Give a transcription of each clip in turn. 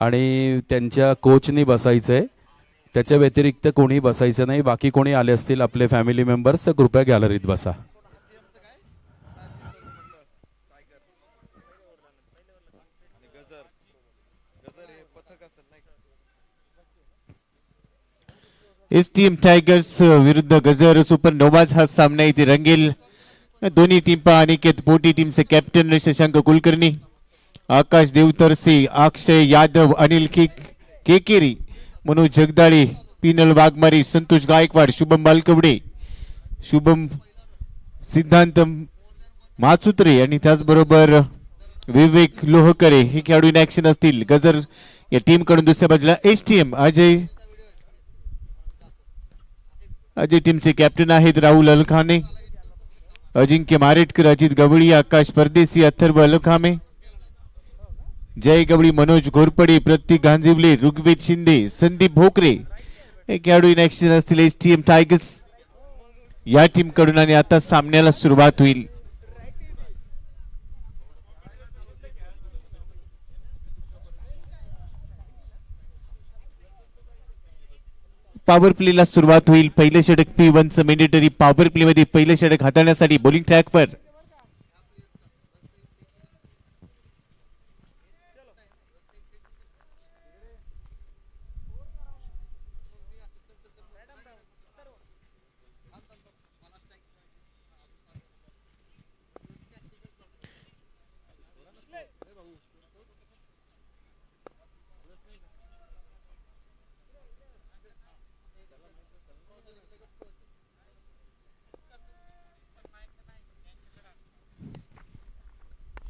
आणि त्यांच्या कोचनी बसायचं आहे. त्याच्या व्यतिरिक्त कोणी बसायचं नाही. बाकी कोणी आले असतील आपले फॅमिली मेंबर्स तर कृपया गॅलरीत बसा. एसटीएम टायगर्स विरुद्ध गजर सुपर नोवाज हा सामना इथे रंगेल. दोन्ही टीम अनिकेत पोटी टीमचे कॅप्टन शशांक कुलकर्णी, आकाश देवतरसे, अक्षय यादव, अनिल केकेरी, मनोज जगदाळे, पिनल वाघमारी, संतोष गायकवाड, शुभम बालकवडे, शुभम सिद्धांत माचुत्रे आणि त्याचबरोबर विवेक लोहकरे हे खेळाडू इन ऍक्शन असतील. गजर या टीम कडून दुसऱ्या बाजूला एसटीएम अजय टीमचे कॅप्टन आहेत राहुल अलखाने, अजिंक्य मारेटकर, अजित गवळी, आकाश परदेसी, अथर्व अलखामे, जय गवळी, मनोज घोरपडे, प्रतीक गांजिवले, ऋग्वेद शिंदे, संदीप भोकरे हे खेळाडू इन ऍक्शन असतील एसटीएम टायगर्स या टीम कडून. आणि आता सामन्याला सुरुवात होईल. पॉवर प्ले ला सुरुवात होईल. पहिले षटक P1 चं मॅन्डेटरी पॉवर प्ले मध्ये पहिले षटक हाताळण्यासाठी बॉलिंग ट्रॅकवर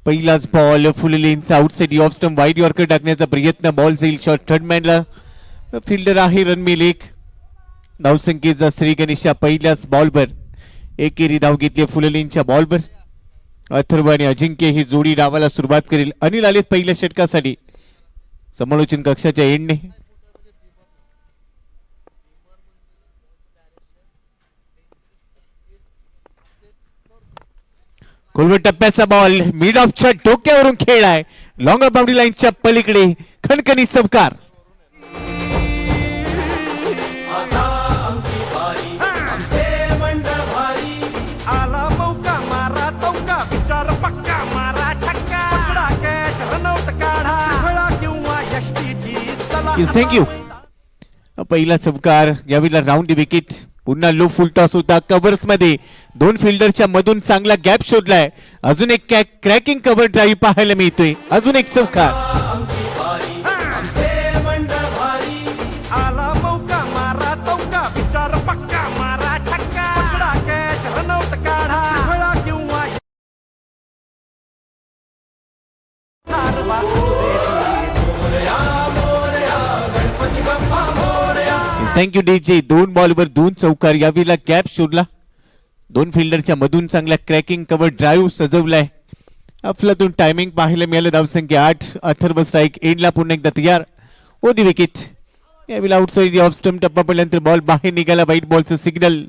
पहिलाच बॉल फुल lens outside off stump wide yorker टाकण्याचा प्रयत्न. बॉल जाईल शॉर्ट थर्ड मॅनला. फिल्डर आहे रणमिल एक. धावसंख्येचा श्री गणेशा पहिल्याच बॉलवर एकेरी धाव घेतली फुल लेनच्या बॉलवर. अथर्व आणि अजिंक्य ही जोडी डावाला सुरुवात करेल. अनिल आलेत पहिल्या षटकासाठी समालोचन कक्षाच्या एंडने. खोलवर टप्प्याचा बॉल मिड ऑफच्या डोक्यावरून खेळलाय. लॉंगर बाउंड्री लाईनच्या पलीकडे खणखणी चौकार. थँक्यू. पहिला चौकार यावेळेला राऊंड विकेट. पुन्हा लो फुल टॉस होता. कव्हर्स मध्ये दोन फिल्डरच्या मधून चांगला गॅप शोधलाय. अजून एक क्रॅकिंग कव्हर ड्राईव्ह पाहायला मिळतोय. अजून एक चौकार. Thank you DJ. दोन बॉलवर दोन चौकार यावेळेला गॅप शोधला. दोन फिल्डरच्या मधून चांगला क्रॅकिंग कव्हर ड्राईव्ह सजवलाय. अफलातून टायमिंग पाहायला मिळालं. धावसंख्या 8. अथर्व स्ट्राईक एंडला पुन्हा एकदा तयार. ओदी विकेट. यावेळेला आउटसाइड ऑफ स्टंप टप्पा पडल्यानंतर बॉल बाहेर निघाला. व्हाईट बॉलचं सिग्नल.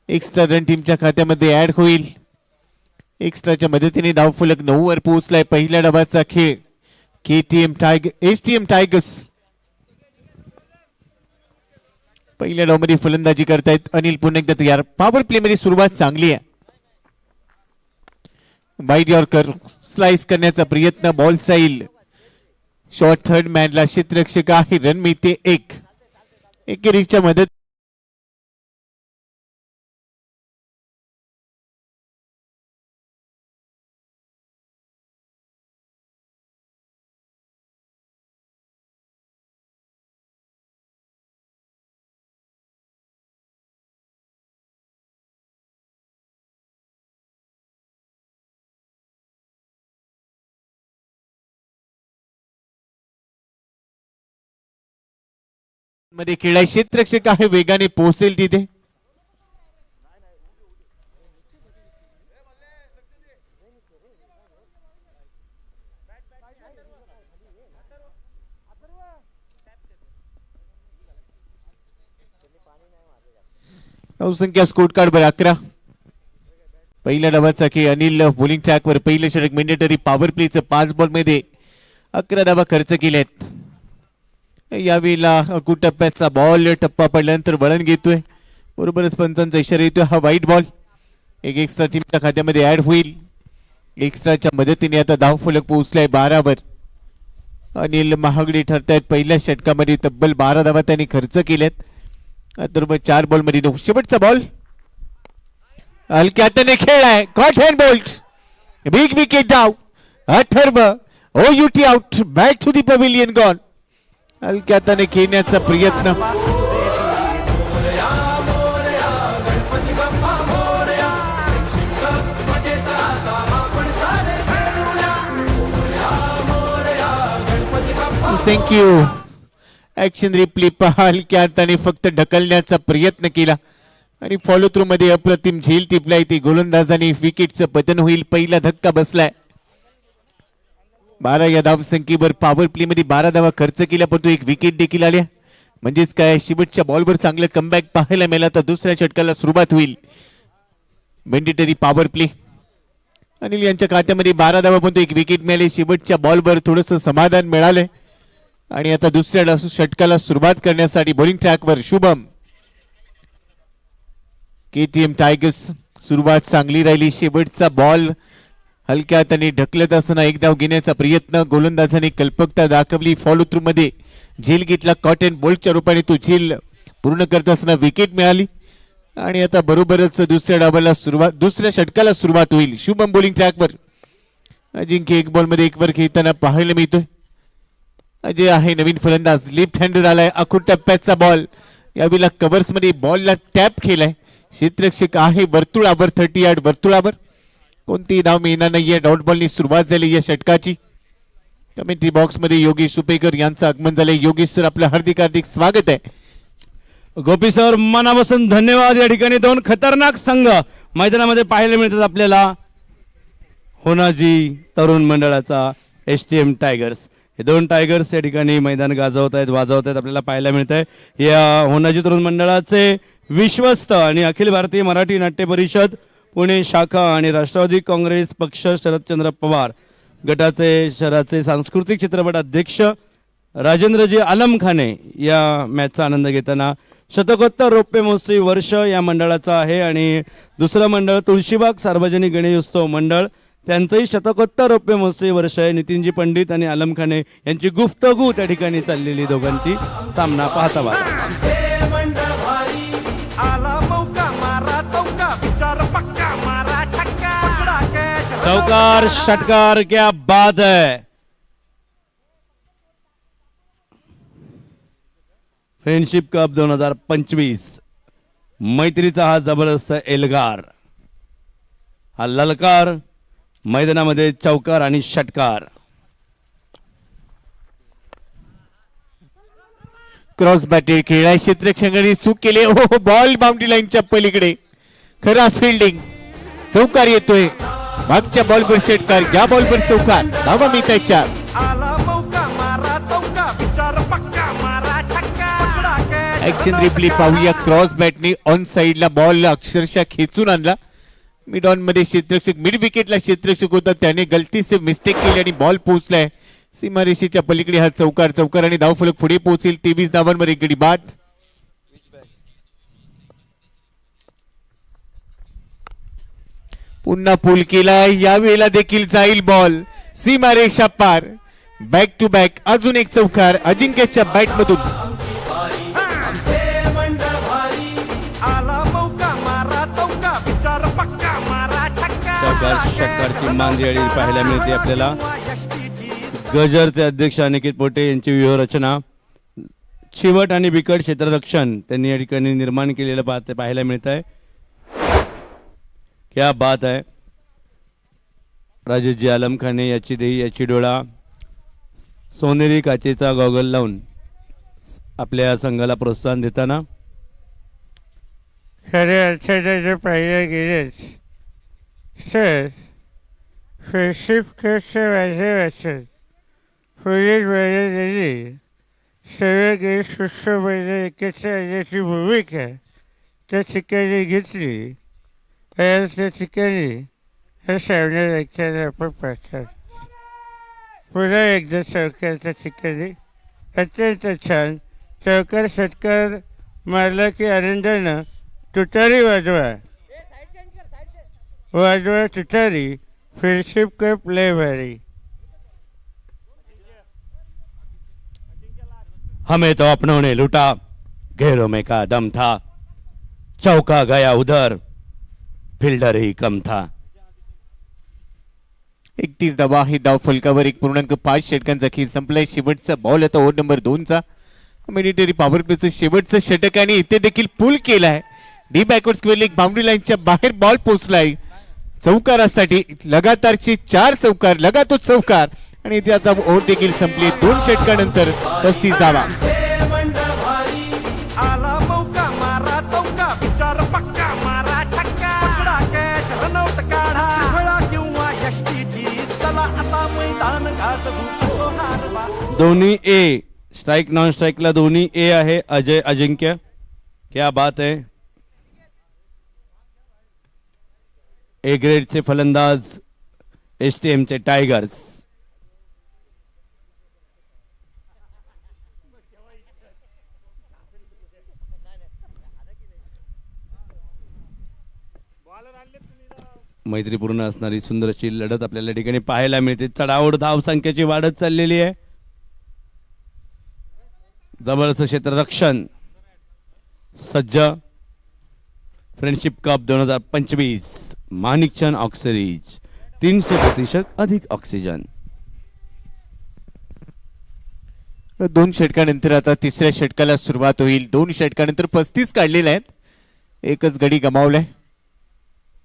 एक्स्ट्रा रन टीमच्या खात्यामध्ये ऍड होईल. एक्स्ट्राच्या मदतीने धावफलक 9 वर पोहोचलाय. पहिल्या डावाचा खेळ एसटीएम टायगर्स पहिल्या डावमध्ये फलंदाजी करतायत. अनिल पुन्हा एकदा तयार. पॉवर प्ले मध्ये सुरुवात चांगली आहे. वाईड यॉर्कर स्लाइस करण्याचा प्रयत्न. बॉल जाईल शॉर्ट थर्ड मॅनला. क्षेत्ररक्षक आहे. रन मिळते 1. एकेरीच्या मदत मध्ये खेळाय. क्षेत्ररक्षक आहे. वेगाने पोहोचेल तिथे. धावसंख्या स्कोर कार्ड वर 11. पहिल्या डावाचा खेळ अनिल बॉलिंग ट्रॅकवर. पहिलं षटक मॅन्डेटरी पॉवर प्लेचं 5 बॉल मध्ये 11 धावा खर्च केल्यात. यावेळेला अकुटप्प्याचा बॉल टप्पा पडल्यानंतर वळण घेतोय. बरोबरच पंचांचा इशारा येतोय हा वाईट बॉल. एक एक्स्ट्रा टीमच्या खात्यामध्ये ऍड होईल. एक्स्ट्राच्या मदतीने आता धावफलक पोहोचलाय 12 वर. अनिल महागडे ठरतायत पहिल्या षटकामध्ये तब्बल 12 धावा त्यांनी खर्च केल्यात. तर मग 4 बॉल मध्ये 9. शेवटचा बॉल हलक्या हाताने खेळलाय. Caught and bowled. Big wicket डाव. Atharva OUT out. Back to the pavilion gone. हलक्या हाताने खेळण्याचा प्रयत्न. थँक्यू. ऍक्शन रिप्ले पहा. हलक्या हाताने फक्त ढकलण्याचा प्रयत्न केला आणि फॉलो थ्रू मध्ये अप्रतिम झेल टिपलाय. ती गोलंदाजाने विकेटचं पतन होईल. पहिला धक्का बसलाय. 12 या धावसंख्येवर पॉवर प्ले मध्ये 12 धावा खर्च केल्या, परंतु एक विकेट देखील आल्या. म्हणजेच काय शेवटच्या बॉलवर चांगलं कमबॅक पाहायला मिळालं. तर दुसऱ्या षटकाला सुरुवात होईल. Mandatory power play. अनिल यांच्या खात्यामध्ये 12 धावा, परंतु एक विकेट मिळाली. शेवटच्या बॉलवर थोडंसं समाधान मिळालंय आणि आता दुसऱ्या षटकाला सुरुवात करण्यासाठी बॉलिंग ट्रॅकवर शुभम. KTM टायगर्स सुरुवात चांगली राहिली. शेवटचा बॉल हलक्या हाताने ढकलत असताना एक धाव घेण्याचा प्रयत्न. गोलंदाजाने कल्पकता दाखवली. फॉलो थ्रू मध्ये झेल घेतला. कॉटन बोल्टच्या रूपाने तो झेल पूर्ण करत असताना विकेट मिळाली आणि आता बरोबरच दुसऱ्या षटकाला सुरुवात होईल. शुभम बॉलिंग ट्रॅकवर. अजिंक्य एक बॉल मध्ये 1 वर खेळताना पाहायला मिळतोय. अजय आहे नवीन फलंदाज. लेफ्ट हँडर आलाय. अकुटप्प्याचा बॉल. यावेळेला कव्हर्स मध्ये बॉलला टॅप केलाय. क्षेत्ररक्षक आहे वर्तुळावर. 30 यार्ड वर्तुळावर. कोणतीही धाव मिळणार नाहीये. डॉट बॉलनी सुरुवात झाली या षटकाची. कमेंट्री बॉक्स मध्ये योगेश सुपेकर यांचं आगमन झालंय. योगेश सर आपलं हार्दिक हार्दिक स्वागत आहे. गोपी सर मनापासून धन्यवाद. या ठिकाणी 2 खतरनाक संघ मैदानामध्ये पाहायला मिळतात आपल्याला. होनाजी तरुण मंडळाचा STM टायगर्स. हे 2 टायगर्स या ठिकाणी मैदान गाजवत आहेत, वाजवत आहेत, आपल्याला पाहायला मिळत आहे. या होनाजी तरुण मंडळाचे विश्वस्त आणि अखिल भारतीय मराठी नाट्य परिषद पुणे शाखा आणि राष्ट्रवादी काँग्रेस पक्ष शरदचंद्र पवार गटाचे शहराचे सांस्कृतिक चित्रपट अध्यक्ष राजेंद्रजी आलमखाने या मॅचचा आनंद घेताना. शतकोत्तर रौप्य महोत्सवी वर्ष या मंडळाचं आहे आणि दुसरं मंडळ तुळशीबाग सार्वजनिक गणेशोत्सव मंडळ, त्यांचंही शतकोत्तर रौप्य महोत्सवी वर्ष आहे. नितीनजी पंडित आणि आलमखाने यांची गुफ्तगू त्या ठिकाणी चाललेली दोघांची. सामना पाहता पाहता चौकार षटकार. क्या बात है. फ्रेंडशिप कप 2025 मैत्रीचा हा जबरदस्त एल्गार. हा ललकार. मैदानामध्ये चौकार आणि षटकार. क्रॉस बॅटेड खेळाय. क्षेत्ररक्षकाने चूक केली. हो बॉल बाउंड्री लाईनच्या पलीकडे. खरा फिल्डिंग. चौकार येतोय. मागच्या बॉलवर षटकार. या बॉलवर चौकार. धावा मिळताय 4. ऍक्शन रिप्ले पाहूया. क्रॉस बॅटने ऑन साइडला बॉल अक्षरशः खेचून आणला. मिड ऑन मध्ये क्षेत्ररक्षक मिड विकेटला क्षेत्ररक्षक होता, त्याने गलतीचे मिस्टेक केली आणि बॉल पोहोचलाय सीमारेषेच्या पलीकडे. हा चौकार. चौकार आणि धावफलक पुढे पोहोचेल. 23 धावांवर 1 गडी बाद. पुन्हा पूल केला. यावेळेला देखील जाईल बॉल सीमारेषा पार. बॅक टू बॅक अजून एक चौकार अजिंक्यच्या बॅट मधून. षटकारची मांदियाळी पाहायला मिळते आपल्याला. गजरचे अध्यक्ष अनिकेत पोटे यांची व्यूहरचना. चिवट आणि बिकट क्षेत्ररक्षण त्यांनी या ठिकाणी निर्माण केलेलं पाहायला मिळत आहे. क्या बात आहे. राजेशजी आलमखाने याची देही याची डोळा. सोनेरी काचेचा गॉगल लावून आपल्या संघाला प्रोत्साहन देताना. खऱ्या अर्थाने पाहिलं गेलेच तर फ्रेंडशिप कपच्या माझ्या वाचत पुढील महिन्यात सर्व काही सुस्त महिना एकत्र आणण्याची भूमिका त्या ठिकाणी घेतली. आणि त्या ठिकाणी ह्या सामन्यात ऐकताना आपण पाहतात. पुन्हा एकदा चौकारच्या ठिकाणी अत्यंत छान. चौकार षटकार मारला की आनंदानं तुतारी वाजवा. वाजवा तुतारी. फ्रेंडशिप कप लय भारी. हमें तो अपनों ने लूटा, घेरों में का दम था, चौका गया उधर, फिल्डर ही कम था. 31 धावा आहे धाव फलकावर. 1.5 षटकांचा खेळ संपलाय. शेवटचा बॉल आता ओव्हर नंबर 2चा. मिलिटरी पॉवर प्लेचं शेवटचं षटक आणि इथे देखील पूल केलाय. D backward square leg boundary लाईनच्या बाहेर बॉल पोहोचलाय. चौकारासाठी लगातारचे 4 चौकार, लगातो चौकार आणि इथे आता ओव्हर देखील संपली. 2 षटकानंतर 35 धावा. आला मौका मारा चौका, विचार पक्का मारा छक्का, पकडा कॅच रनआउट काढा, फळा किंवा यष्टीची, चला आता मैदान गाजवू असो हारवा. दोन्ही ए, स्ट्राइक नॉन स्ट्राइकला दोन्ही ए आहे. अजय अजिंक्य, क्या बात है. ए ग्रेडचे फलंदाज एसटीएमचे टायगर्स. मैत्रीपूर्ण असणारी सुंदर अशी लढत आपल्याला ठिकाणी पाहायला मिळते. चढाओढ धाव संख्येची वाढत चाललेली आहे. जबरदस्त क्षेत्ररक्षण सज्ज. फ्रेंडशिप कप 2025 माणिकचंद ऑक्सिरीज 300% अधिक ऑक्सिजन. 2 षटकानंतर आता तिसऱ्या षटकाला सुरुवात होईल. 2 षटकानंतर 35 काढलेले आहेत. एकच गडी गमावलाय.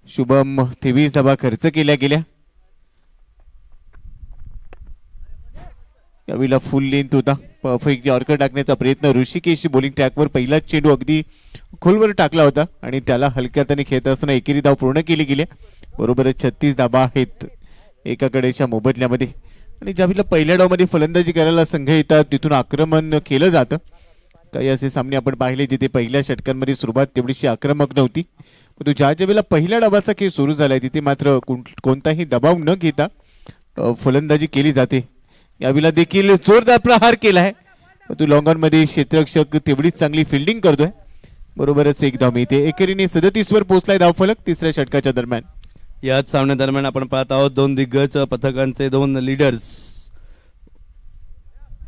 शुभम 23 धावा खर्च केल्या गेल्या. यावेळेला फुल लेंथ होता. परफेक्ट यॉर्कर टाकण्याचा प्रयत्न. ऋषिकेश बॉलिंग ट्रॅकवर पहिलाच चेंडू अगदी खोलवर टाकला होता आणि त्याला हलक्यात खेळत असताना एकेरी धाव पूर्ण केली गेली. बरोबर 36 धावा आहेत एका कडेच्या मोबदल्यामध्ये. आणि ज्यावेळेला पहिल्या डावमध्ये फलंदाजी करायला संघ येतात तिथून आक्रमण केलं जातं. काही असे सामने आपण पाहिले जिथे पहिल्या षटकांमध्ये सुरुवात तेवढीशी आक्रमक नव्हती. परंतु ज्या वेळेला पहिल्या डावाचा खेळ सुरू झालाय तिथे मात्र कोणताही दबाव न घेता फलंदाजी केली जाते. यावेळेला देखील जोरदार प्रहार केलाय. परंतु लॉंग ऑन मध्ये क्षेत्ररक्षक तेवढीच चांगली फिल्डिंग करतोय. बरोबरच एक धाव मिळते. एकेरीने 37 वर पोहोचलाय धावफलक तिसऱ्या षटकाच्या दरम्यान. याच सामन्यादरम्यान आपण पाहत आहोत 2 दिग्गज पथकांचे 2 लीडर्स.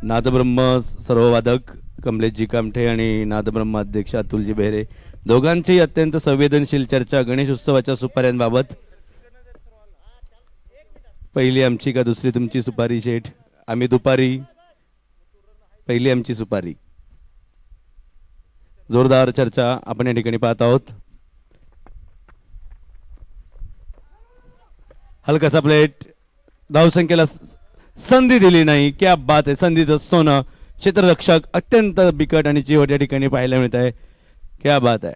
नादब्रह्म सर्ववादक कमलेशजी कामठे आणि नादब्रह्म अध्यक्ष अतुलजी बेहरे दोघांची अत्यंत संवेदनशील चर्चा गणेश उत्सवाच्या सुपाऱ्यांबाबत. पहिली आमची का दुसरी तुमची सुपारी शेठ? आम्ही दुपारी, पहिली आमची सुपारी. जोरदार चर्चा आपण या ठिकाणी पाहत आहोत. हलकासा प्लेट. धावसंख्येला संधी दिली नाही. क्या बात आहे. संधीचं सोनं. क्षेत्ररक्षक अत्यंत बिकट आणि चिवट या ठिकाणी पाहायला मिळत आहे. क्या बात आहे.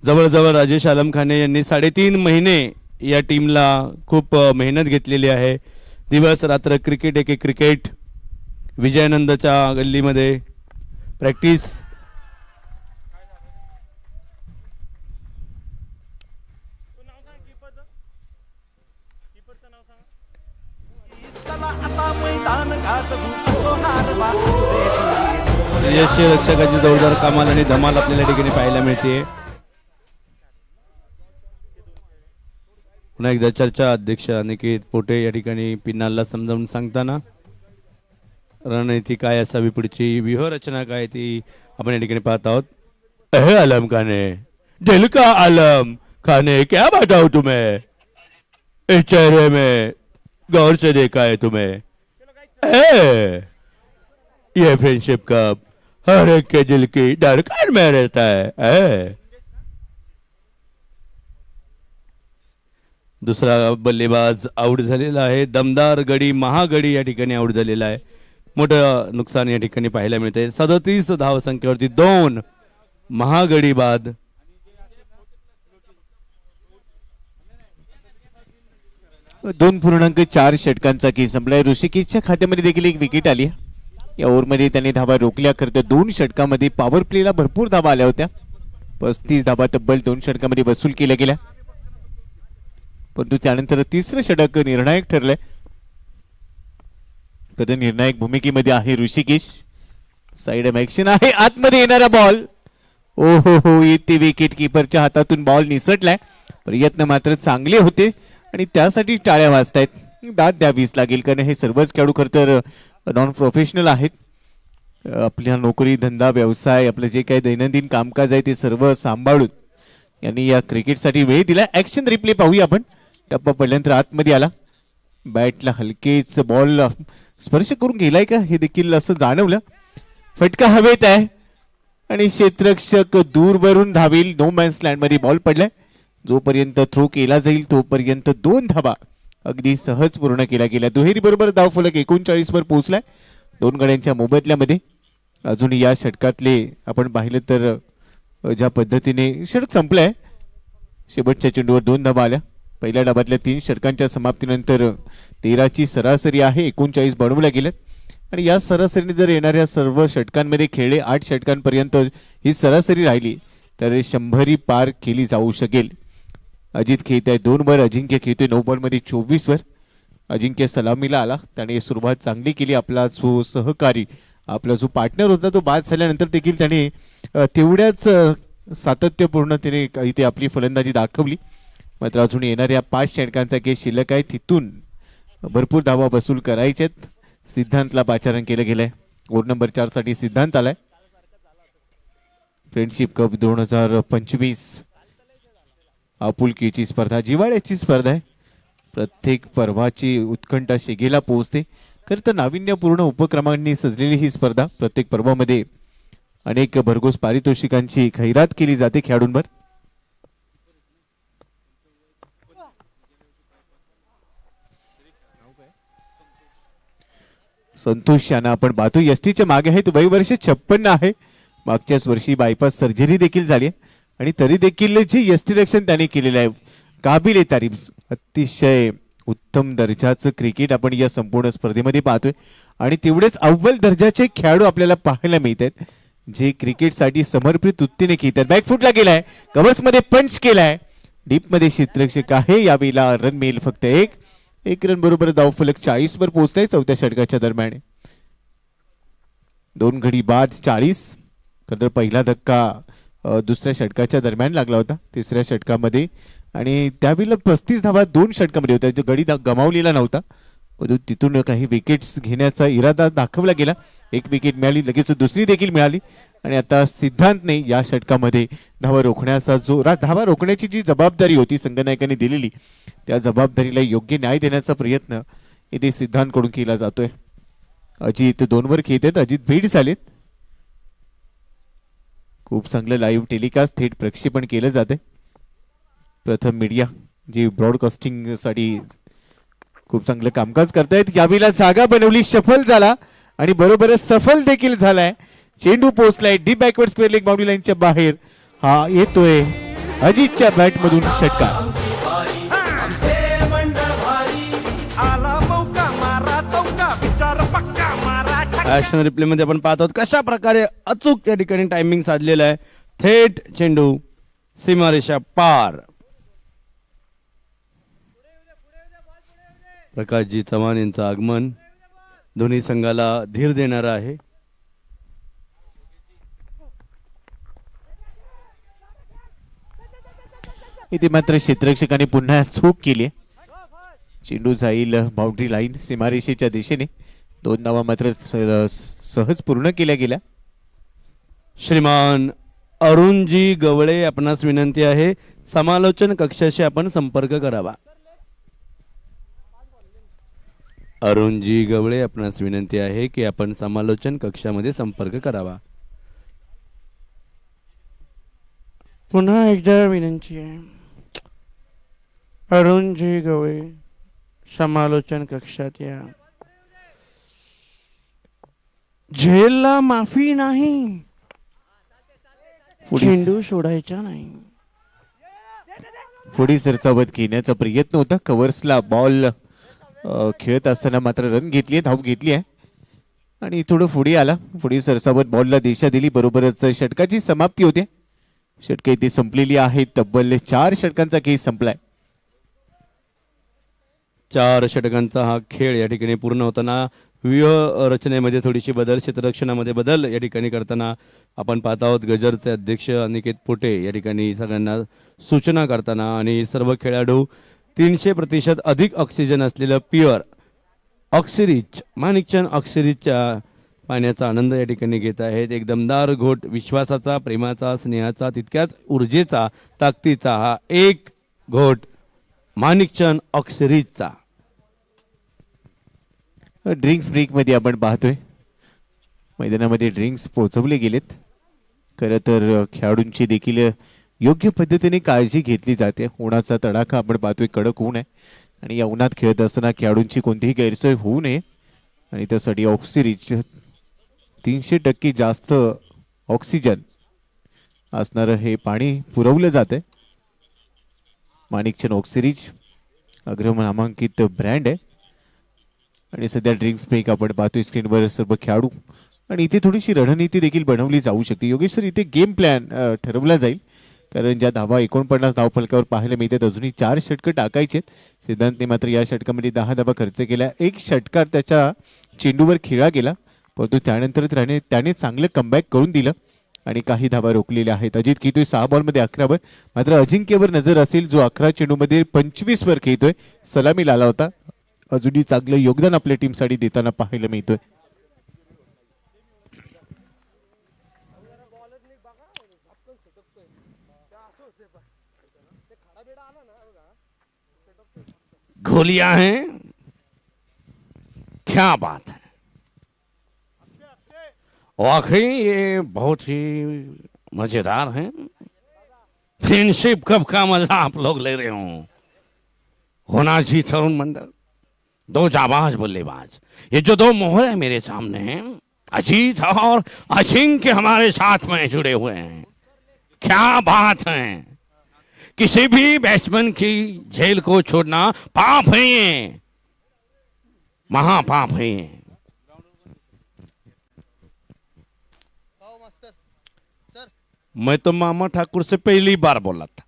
जवळजवळ राजेश आलमखाने यांनी 3.5 महिने या टीमला खूप मेहनत घेतलेली आहे. दिवस रात्र क्रिकेट एक क्रिकेट. विजयानंदच्या गल्लीमध्ये प्रॅक्टिस. चला आता मैदान गाजवू असो हारवा. यश रक्षकाची जोरदार कमाल आणि धमाल आपल्याला ठिकाणी पाहायला मिळते. पुन्हा एकदा चर्चा अध्यक्ष अनिकेत पोटे या ठिकाणी पिनालला समजावून सांगताना रणनीती काय असावी, पुढची व्यूहरचना काय ती आपण या ठिकाणी पाहत आहोत. अहे आलम खाने, दिल का आलम खाने, क्या बताऊं तुम्हें, इस चेहरे में गौर से देखा है तुम्हें. ये फ्रेंडशिप कप हर एक के दिल की धड़कन में रहता है. दुसरा बल्लेबाज आउट झालेला आहे. दमदार गडी महागडी या ठिकाणी आउट झालेला आहे. मोठं नुकसान या ठिकाणी पाहायला मिळते. 37 धाव संख्येवरती 2 महागडी बाद. दोन 2.4 षटकांचा खेळ संपलाय. ऋषिकेशच्या खात्यामध्ये देखील एक विकेट आली. या ओव्हरमध्ये त्याने धावा रोखल्या. खरं तर 2 षटकामध्ये पॉवर प्लेला भरपूर धावा आल्या होत्या. 35 धावा तब्बल 2 षटकामध्ये वसूल केल्या गेल्या. परंतु त्यानंतर तिसरं षटक निर्णायक ठरलंय. तर निर्णायक भूमिकेमध्ये आहे ऋषिकेश. साइड ऍक्शन आहे, आतमध्ये येणारा बॉल. ओ हो येते विकेट किपरच्या हातातून बॉल निसटलाय. प्रयत्न मात्र चांगले होते आणि त्यासाठी टाळ्या वाजतायत. दाद द्यावीच लागेल कारण हे सर्वच खेळाडू खरं तर नॉन प्रोफेशनल आहेत. आपल्या नोकरी धंदा व्यवसाय आपलं जे काही दैनंदिन कामकाज आहे ते सर्व सांभाळून यांनी या क्रिकेटसाठी वेळ दिला. ऍक्शन रिप्ले पाहूया आपण. टप्पा पडल्यानंतर आतमध्ये आला, बॅटला हलकेच बॉल स्पर्श करून गेलाय का हे देखील असं जाणवलं. फटका हवेत आहे आणि क्षेत्ररक्षक दूरवरून धावेल. नो मॅन्स लँड मध्ये बॉल पडलाय. जोपर्यंत थ्रो केला जाईल तोपर्यंत 2 धावा अगदी सहज पूर्ण केल्या गेल्या. दुहेरी बरोबर धावफलक 39 वर पोहोचलाय 2 गड्यांच्या मोबदल्यामध्ये. अजून या षटकातले आपण पाहिलं तर ज्या पद्धतीने षटक संपलंय, शेवटच्या चेंडूवर 2 धावा आल्या. पहिल्या डाबातल्या 3 षटकांच्या समाप्तीनंतर 13ची सरासरी आहे, 39 बनवल्या गेल्यात आणि या सरासरीने जर येणाऱ्या सर्व षटकांमध्ये खेळले 8 षटकांपर्यंत ही सरासरी राहिली तर 100 पार केली जाऊ शकेल. अजित खेळत आहे 2 वर, अजिंक्य खेळतोय 9 बॉल मध्ये 24 वर. अजिंक्य सलामीला आला, त्याने सुरुवात चांगली केली. आपला जो सहकारी आपला जो पार्टनर होता तो बाद झाल्यानंतर देखील त्याने तेवढ्याच सातत्यपूर्ण त्याने इथे आपली फलंदाजी दाखवली. मात्र अजून येणाऱ्या 5 षटकांचा केस शिल्लक आहे, तिथून भरपूर धावा वसूल करायच्यात. सिद्धांतला पाचारण केलं गेलंय. ओव्हर नंबर 4 साठी सिद्धांत आलाय. फ्रेंडशिप कप 2025 आपुलकीची स्पर्धा, जिव्हाळ्याची स्पर्धा आहे. प्रत्येक पर्वाची उत्कंठा शिगेला पोहोचते. खरं तर नाविन्यपूर्ण उपक्रमांनी सजलेली ही स्पर्धा. प्रत्येक पर्वामध्ये अनेक भरघोस पारितोषिकांची खैरात केली जाते खेळाडूंवर. संतोष यांना आपण पाहतो एसटीच्या मागे आहे. तो वय वर्ष 56 आहे. मागच्याच वर्षी बायपास सर्जरी देखील झाली आहे आणि तरी देखील जे एसटी रक्षण त्याने केलेलं आहे काबिल तारीफ. अतिशय उत्तम दर्जाचं क्रिकेट आपण या संपूर्ण स्पर्धेमध्ये पाहतोय आणि तेवढेच अव्वल दर्जाचे खेळाडू आपल्याला पाहायला मिळत आहेत जे क्रिकेटसाठी समर्पित वृत्तीने खेळतात. बॅकफुटला गेलाय, कव्हर्स मध्ये पंच केलाय, डीप मध्ये क्षेत्ररक्षक आहे. यावेळेला रन मिळेल फक्त एक रन बरोबर धावफलक 40 वर पोहोचलाय 4थ्या षटकाच्या दरम्यान. 2 गडी बाद 40. तर पहिला धक्का दुसऱ्या षटकाच्या दरम्यान लागला होता 3ऱ्या षटकामध्ये आणि त्यावेळेला 35 धावा 2 षटकामध्ये होत्या. जो गडी गमावलेला नव्हता, तिथून काही विकेट्स घेण्याचा इरादा दाखवला गेला. 1 विकेट मिळाली, लगेच दुसरी देखील मिळाली आणि आता सिद्धांतने या षटकामध्ये धावा रोखण्याचा जो धावा रोखण्याची जी जबाबदारी होती संघनायकांनी दिलेली त्या जबाबदारीला योग्य न्याय देण्याचा प्रयत्न इथे सिद्धांतकडून केला जातोय. अजित 2 वर खेळत आहेत. अजित भेट झालेत. खूप चांगलं लाईव्ह टेलिकास्ट थेट प्रक्षेपण केलं जाते. प्रथम मीडिया जी ब्रॉडकास्टिंग साठी खूप चांगलं कामकाज करतायत. यावेळेला जागा बनवली, शफल झाला आणि बरोबरच सफल देखील झालाय. चेंडू पोहोचलाय deep backward square leg boundary लाईनच्या बाहेर. हा येतोय अजितच्या बॅट मधून षटकार. आला मौका मारा चौका, विचार पक्का मारा छक्का. ऍक्शन रिप्ले मध्ये आपण पाहत आहोत कशा प्रकारे अचूक या ठिकाणी टायमिंग साधलेलं आहे. थेट चेंडू सीमारेषा पार. प्रकाशजी चव्हाण यांचं आगमन दोन्ही संघाला धीर देणार आहे. इथे मात्र क्षेत्ररक्षकाने पुन्हा चूक केली. चेंडू जाईल बाउंड्री लाईन सीमारेषेच्या दिशेने. 2 धावा मात्र सहज पूर्ण केल्या गेल्या. श्रीमान अरुणजी गवळे आपणास विनंती आहे समालोचन कक्षाशी आपण संपर्क करावा. अरुणजी गवळे आपणास विनंती आहे की आपण समालोचन कक्षामध्ये संपर्क करावा. पुन्हा एकदा विनंती आहे. अरुणजी गवळे समालोचन कक्षात या. झेलला माफी नाही, चेंडू सोडायचा नाही. पुढे सरसावत घेण्याचा प्रयत्न होता. कव्हर्सला बॉल खेळत असताना मात्र रन घेतली, धाव घेतली आहे आणि थोडं पुढे आला. पुढे सरसावत बॉलला दिशा दिली. बरोबरच षटकाची समाप्ती होते. षटके इथे संपलेली आहेत. तब्बल 4 षटकांचा खेळ संपलाय. 4 षटकांचा हा खेळ या ठिकाणी पूर्ण होताना व्यूह रचनेमध्ये थोडीशी बदल, क्षेत्ररक्षणामध्ये बदल या ठिकाणी करताना आपण पाहत आहोत. गजरचे अध्यक्ष अनिकेत पोटे या ठिकाणी सगळ्यांना सूचना करताना आणि सर्व खेळाडू 300% अधिक ऑक्सिजन असलेलं प्युअर ऑक्सिरिच माणिकचंद ऑक्सिरिचच्या पाण्याचा आनंद या ठिकाणी घेत आहेत. एक दमदार घोट विश्वासाचा, प्रेमाचा, स्नेहाचा, तितक्याच ऊर्जेचा, ताकदीचा हा एक घोट माणिकचंद ऑक्सिरिचचा. ड्रिंक्स ब्रेकमध्ये आपण पाहतोय मैदानामध्ये ड्रिंक्स पोहोचवले गेलेत. खरं तर खेळाडूंची देखील योग्य पद्धतीने काळजी घेतली जाते. उन्हाचा तडाखा आपण पाहतोय, कडक ऊन आहे आणि या उन्हात खेळत असताना खेळाडूंची कोणतीही गैरसोय होऊ नये आणि त्यासाठी ऑक्सिरिच 300% जास्त ऑक्सिजन असणारं हे पाणी पुरवलं जातं. माणिकचंद ऑक्सिरिच अग्रम नामांकित ब्रँड आहे आणि सध्या ड्रिंक्स ब्रेक आपण पाहतोय स्क्रीनवर सर्व खेळाडू आणि इथे थोडीशी रणनीती देखील बनवली जाऊ शकते. योगेश सर, इथे गेम प्लॅन ठरवला जाईल कारण ज्या धावा 49 धावफलकावर पाहायला मिळतात अजूनही 4 षटकं टाकायचे. सिद्धांतने मात्र या षटकामध्ये 10 धावा खर्च केल्या. एक षटकार त्याच्या चेंडूवर खेळला गेला परंतु त्यानंतर त्याने चांगलं कमबॅक करून दिलं आणि काही धावा रोखलेल्या आहेत. अजित खेळतोय 6 बॉलमध्ये 11 वर, मात्र अजिंक्यवर नजर असेल जो 11 चेंडूमध्ये 25 वर खेळतोय. सलामी आला होता. अजूनही चांगलं योगदान आपल्या टीमसाठी देताना पाहायला मिळतोय. गोलियां हैं, क्या बात है, वाकई ये बहुत ही मजेदार है. फ्रेंडशिप कप का मजा आप लोग ले रहे हो. होनाजी तरुण मंडल, 2 जाबाज बल्लेबाज. ये जो 2 मोहर है मेरे सामने हैं, अजीत और अजिंक्य हमारे साथ में जुड़े हुए हैं. क्या बात है. किसी भी बैट्समैन की झेल को छोड़ना पाप है, ये महापाप है. ये मैं तो मामा ठाकुर से पहली बार बोला था.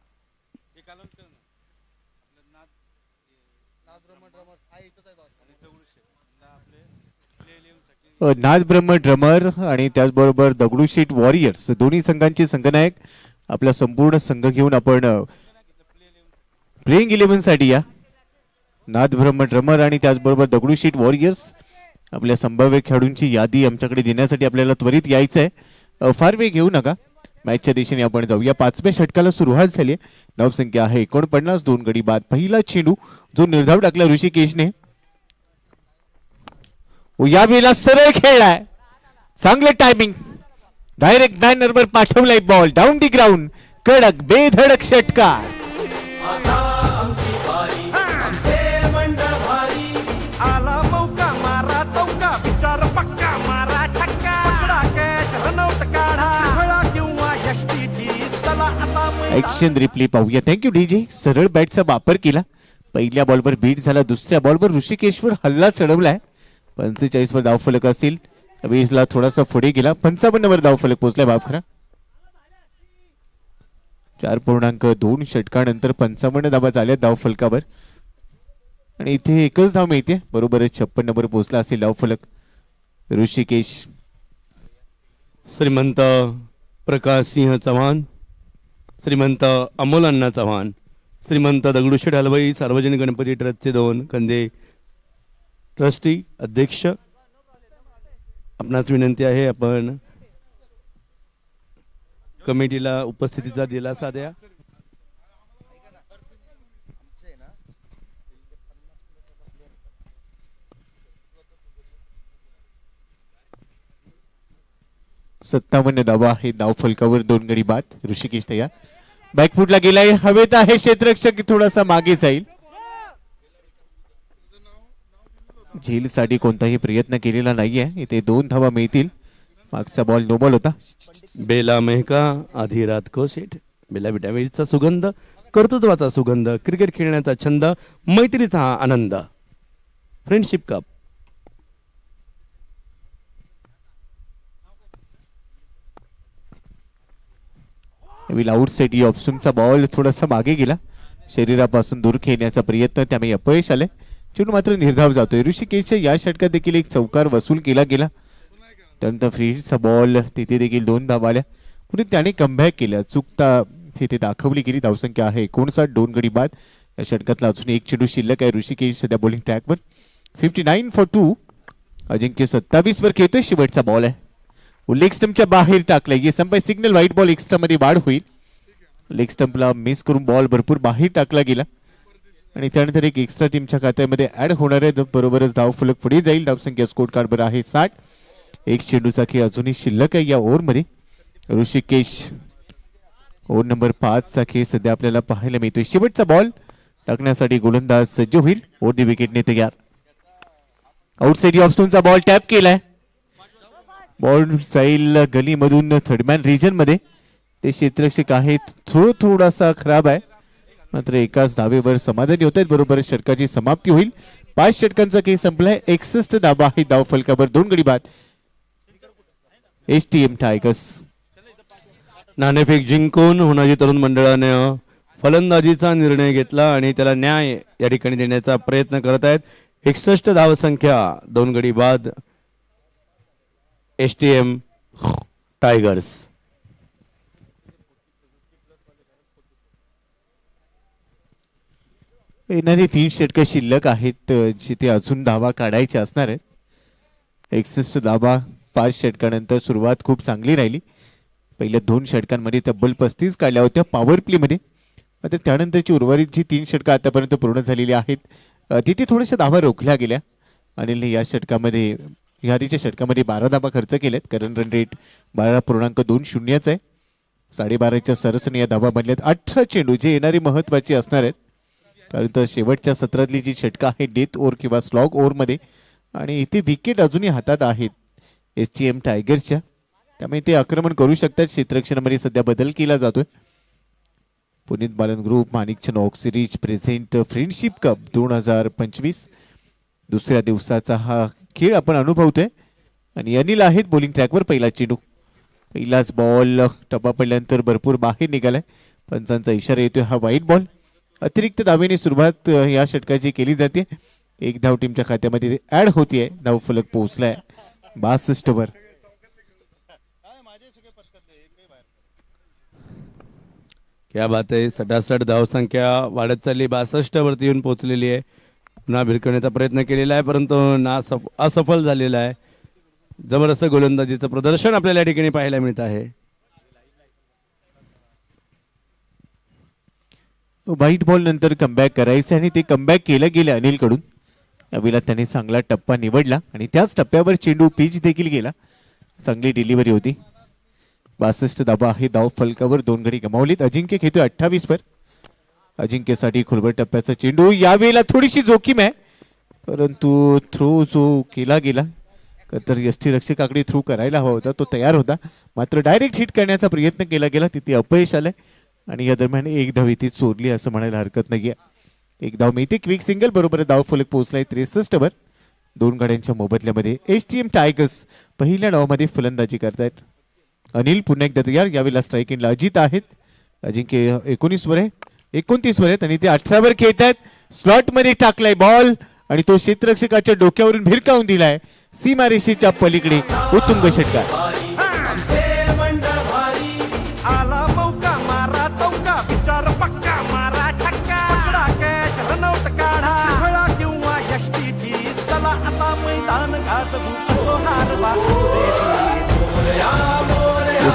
नाद ब्रह्म ड्रमर आणि त्याचबरोबर दगडूशेठ वॉरियर्स दोन्ही संघांचे संघनायक आपला संपूर्ण संघ घेऊन आपण प्लेइंग 11 साठी या. नाद ब्रह्म ड्रमर आणि त्याचबरोबर दगडूशेठ वॉरियर्स आपल्या संभाव्य खेळाडूंची यादी आमच्याकडे देण्यासाठी आपल्याला त्वरित यायचं आहे. फार वेळ घेऊ नका. मॅचच्या दिशेने आपण जाऊया. 5व्या षटकाला सुरुवात झाली. धावसंख्या आहे 49, 2 गडी बाद. पहिला चेंडू जो निर्धाव टाकला ऋषिकेशने, यावेळेला सरळ खेळलाय. चांगले टायमिंग, डायरेक्ट बॅनरवर पाठवलाय बॉल डाऊन दी ग्राउंड. कडक बेधडक षटकार. आला मौका मारा चौका, विचार पक्का मारा छक्का. पकडा कॅच रनआउट काढा, खेळा किंवा यष्टीची चला आता मैदान. ऍक्शन रिप्ले पाहूया. Thank you DJ. सरळ बॅटचा वापर केला. पहिल्या बॉलवर बीट झाला. दुसऱ्या बॉलवर ऋषिकेशवर हल्ला चढवलाय. 45 वर धावफलक असेल. 20 ला थोडासा पुढे गेला. 55 वर धावफलक पोहोचलाय बापखरा. 4.2 षटकानंतर 55 धावा झाल्या धावफलकावर आणि इथे एकच धाव मिळते. बरोबर 56 वर पोहोचला असेल धावफलक. ऋषिकेश, श्रीमंत प्रकाश सिंह चव्हाण, श्रीमंत अमोल अण्णा चव्हाण, श्रीमंत दगडूशेठ हलवाई सार्वजनिक गणपती ट्रस्टचे 2 कंदे ट्रस्टी अध्यक्ष, आपणास विनंती आहे आपण कमिटीला उपस्थितीचा दिलासा द्या. सत्तावन्न धावा आहे धावफलकावर. 2 गडी बाद. ऋषिकेश तयार. बॅकफुटला गेलाय. हवेत आहे क्षेत्ररक्षक, थोडासा मागे जाईल. झेलसाठी कोणताही प्रयत्न केलेला नाहीये. इथे 2 धावा मिळतील. मागचा बॉल नो बॉल होता. बेला मेहका आधी रात को सेठ. बेला विटामिनचा सुगंध, कर्तृत्वाचा सुगंध, क्रिकेट खेळण्याचा छंद, मैत्रीचा हा आनंद. Friendship cup. विल आउटसाइड ऑप्शनचा बॉल थोडासा मागे गेला. शरीरापासून दूर खेळण्याचा प्रयत्न, त्यामुळे अपयश आले. चेंडू मात्र निर्धाव जातोय. ऋषिकेशच्या या षटकात देखील एक चौकार वसूल केला गेला. त्यानंतर फ्रीचा बॉल तिथे देखील 2 धावा आल्या. पुढे त्याने कमबॅक केलं. चुकता तिथे दाखवली गेली. धावसंख्या आहे 59. 2 गडी बाद. या षटकातला अजून एक चेंडू शिल्लक आहे. ऋषिकेश सध्या बॉलिंग ट्रॅकवर 59 फॉर 2. अजिंक्य 27 वर खेळतोय. शेवटचा बॉल आहे. लेग स्टंपच्या बाहेर टाकलाय. ये संपाय सिग्नल व्हाईट बॉल. एक्स्ट्रा मध्ये वाढ होईल. लेग स्टंपला मिस करून बॉल भरपूर बाहेर टाकला गेला आणि त्यानंतर एक एक्स्ट्रा टीमच्या खात्यामध्ये ऍड होणार आहे. बरोबरच धाव फलक पुढे जाईल. धावसंख्या स्कोर कार्ड वर आहे 60. एक चेंडूचा खेळ अजूनही शिल्लक आहे या ओव्हरमध्ये. ऋषिकेश ओव्हर नंबर 5 चा खेळ सध्या आपल्याला पाहायला मिळतोय. शेवटचा बॉल टाकण्यासाठी गोलंदाज सज्ज होईल. ओव्हर दी विकेटने तयार. आउटसाइड ऑप्शनचा बॉल टॅप केलाय. बॉल जाईल गलीमधून थर्डमॅन रिजन मध्ये. ते क्षेत्ररक्षक आहेत. थोडासा खराब आहे मात्र एकाच धावेवर समाधानी होत आहेत. बरोबर षटकाची समाप्ती होईल. 5 षटकांचा खेळ संपलाय. 61 धावा आहे धाव फलकावर. 2 गडी बाद. STM tigers. नाणेफेक जिंकून होणारी तरुण मंडळाने फलंदाजीचा निर्णय घेतला आणि त्याला न्याय या ठिकाणी देण्याचा प्रयत्न करत आहेत. 61 धावसंख्या. 2 गडी बाद. STM tigers. येणारी 3 षटकं शिल्लक आहेत जिथे अजून धावा काढायच्या असणार आहेत. 61 धावा 5 षटकानंतर सुरुवात खूप चांगली राहिली. पहिल्या 2 षटकांमध्ये तब्बल 35 काढल्या होत्या पॉवर प्ले मध्ये. आता त्यानंतरची उर्वरित जी 3 षटकं आतापर्यंत पूर्ण झालेली आहेत तिथे थोड्याशा धावा रोखल्या गेल्या. अनिलने या षटकामध्ये यादीच्या षटकामध्ये 12 धावा खर्च केल्यात. करंट रन रेट 12.20 आहे. 12.5च्या सरसने या धावा बनल्यात. 18 चेंडू जे येणारे महत्वाचे असणार आहेत कारण तर शेवटच्या सत्रातली जी षटकं आहे डेथ ओव्हर किंवा स्लॉग ओव्हर मध्ये आणि इथे विकेट अजूनही हातात आहेत STM टायगर्सच्या. त्यामुळे ते आक्रमण करू शकतात. क्षेत्ररक्षणामध्ये सध्या बदल केला जातोय. Puneet Balan group Manikchand Oxyrich present friendship cup 2025 दुसऱ्या दिवसाचा हा खेळ आपण अनुभवतोय आणि अनिल आहेत बॉलिंग ट्रॅकवर. पहिला चेंडू. पहिलाच बॉल टप्पा पडल्यानंतर भरपूर बाहेर निघालाय. पंचांचा इशारा येतोय. हा वाईट बॉल. अतिरिक्त धावेने सुरुवात या षटकाची केली जाते. 1 धाव टीमच्या खात्यामध्ये ऍड होतीये. धाव फलक पोहोचलाय 62 वर. क्या बात आहे. 67 धावसंख्या वाढत चालली. 62 वरती येऊन पोहोचलेली आहे. पुन्हा भिरकण्याचा प्रयत्न केलेला आहे परंतु असफल झालेला आहे. जबरदस्त गोलंदाजीचं प्रदर्शन आपल्याला या ठिकाणी पाहायला मिळत आहे. व्हाईट बॉल नंतर कमबॅक करायचं आणि ते कमबॅक केलं गेलं अनिल कडून. यावेळेला त्याने चांगला टप्पा निवडला आणि त्याच टप्प्यावर चेंडू पिच देखील गेला. चांगली डिलिव्हरी होती. 62 धावा आहे धाव फलकावर. 2 गडी गमावलीत. अजिंक्य खेळतोय 28 वर. अजिंक्यसाठी खुलबट टप्प्याचा चेंडू. यावेळेला थोडीशी जोखीम आहे परंतु थ्रो जो केला गेला तर यष्टीरक्षकाकडे थ्रू करायला हवा होता. तो तयार होता मात्र डायरेक्ट हिट करण्याचा प्रयत्न केला गेला. तिथे अपयश आलंय आणि या दरम्यान 1 धाव इथे चोरली असं म्हणायला हरकत नाहीये. 1 धाव मिळते. Quick single. बरोबर धाव फलक पोहोचलाय 63 वर. 2 गाड्यांच्या मोबदल्यामध्ये STM टायगर्स पहिल्या डावामध्ये फलंदाजी करतायत. अनिल पुन्हा एकदा तयार. यावेळेला स्ट्राईक एंडला अजित आहेत. अजिंक्य 19 वर आहे. 29 वर आहेत आणि ते 18 वर खेळत आहेत. स्लॉट मध्ये टाकलाय बॉल आणि तो क्षेत्ररक्षकाच्या डोक्यावरून भिरकावून दिलाय सीमारेषेच्या पलीकडे. उत्तुंग षटकार. आला मौका मारा चौका विचार पक्का मारा छक्का पकडा कॅच रनआउट काढा फळा किंवा यष्टीची चला आता मैदान गाजवू असो हार वा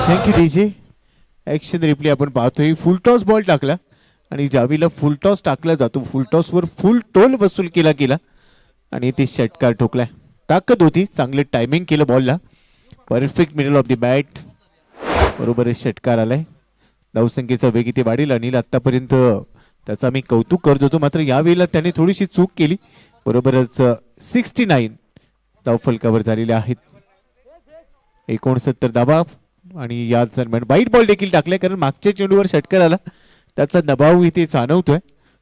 थँक्यू डीजे. ऍक्शन रिप्ले आपण पाहतोय. फुल टॉस बॉल टाकला आणि ज्यावेळेला फुल टॉस टाकला जातो फुल टॉस वर फुल टोल वसूल केला गेला आणि ते षटकार ठोकलाय. ताकद होती. चांगलं टायमिंग केलं बॉलला. Perfect middle of the bat. बरोबर षटकार आलाय. धावसंख्येचा वेग इथे वाढेल. अनिल आतापर्यंत त्याचा मी कौतुक करत होतो मात्र यावेळेला त्याने थोडीशी चूक केली. बरोबरच 69 धाव फलकावर झालेले आहेत. 69 धावा आणि या दरम्यान वाईट बॉल देखील टाकलाय कारण मागच्या चेंडूवर षटकार आला. त्याचा दबाव इथे जाणवतोय.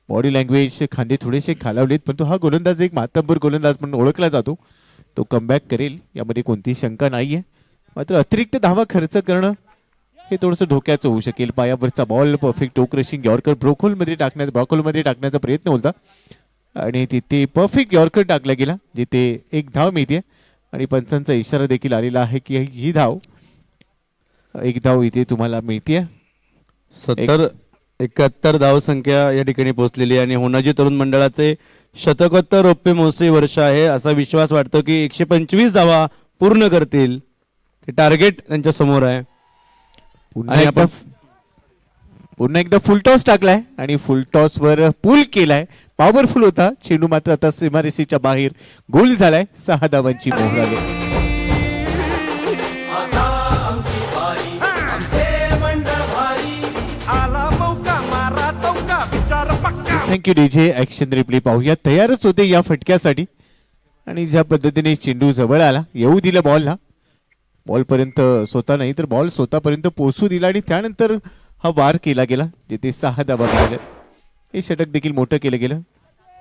बॉडी लँग्वेज खांदे थोडेसे खालावलेत पण तो हा गोलंदाज एक मातब्बर गोलंदाज म्हणून ओळखला जातो. तो कमबॅक करेल यामध्ये कोणतीही शंका नाहीये. मात्र अतिरिक्त धावा खर्च करणं हे थोडंसं धोक्याचं होऊ शकेल. पायावरचा बॉल परफेक्ट टो क्रशिंग यॉर्कर ब्रोकोलमध्ये टाकण्याचा प्रयत्न होता. आणि तिथे परफेक्ट यॉर्कर टाकला गेला जिथे एक धाव मिळते आणि पंचांचा इशारा देखील आलेला आहे की ही धाव एक धाव इथे तुम्हाला मिळते. 71 धावसंख्या या ठिकाणी पोहोचलेली आहे आणि होनाजी तरुण मंडळाचे शतकोत्तर रौप्य महोत्सवी वर्ष आहे असा विश्वास वाटतो की 125 धावा पूर्ण करतील. ते टार्गेट त्यांच्या समोर आहे. पुन्हा एकदा फुल टॉस टाकलाय आणि फुल टॉस वर पुल केलाय. पॉवरफुल होता चेंडू मात्र आता सीमारेषेच्या बाहेर गोल झालाय. 6 धावांची मोहर आली. आता आमची बारी आमचे मंडळ भारी आला मौका मारा चौका विचार पक्का. Thank you DJ. ऍक्शन रिप्ले पाहूया. तयारच होते या फटक्यासाठी आणि ज्या पद्धतीने चेंडू जवळ आला येऊ दिलं बॉलला. बॉल पर्यंत स्वतः नाही तर बॉल स्वतःपर्यंत पोहोचू दिला आणि त्यानंतर हा वार केला गेला जिथे 6 धावा मिळाल्या. हे षटक देखील मोठं केलं गेलं.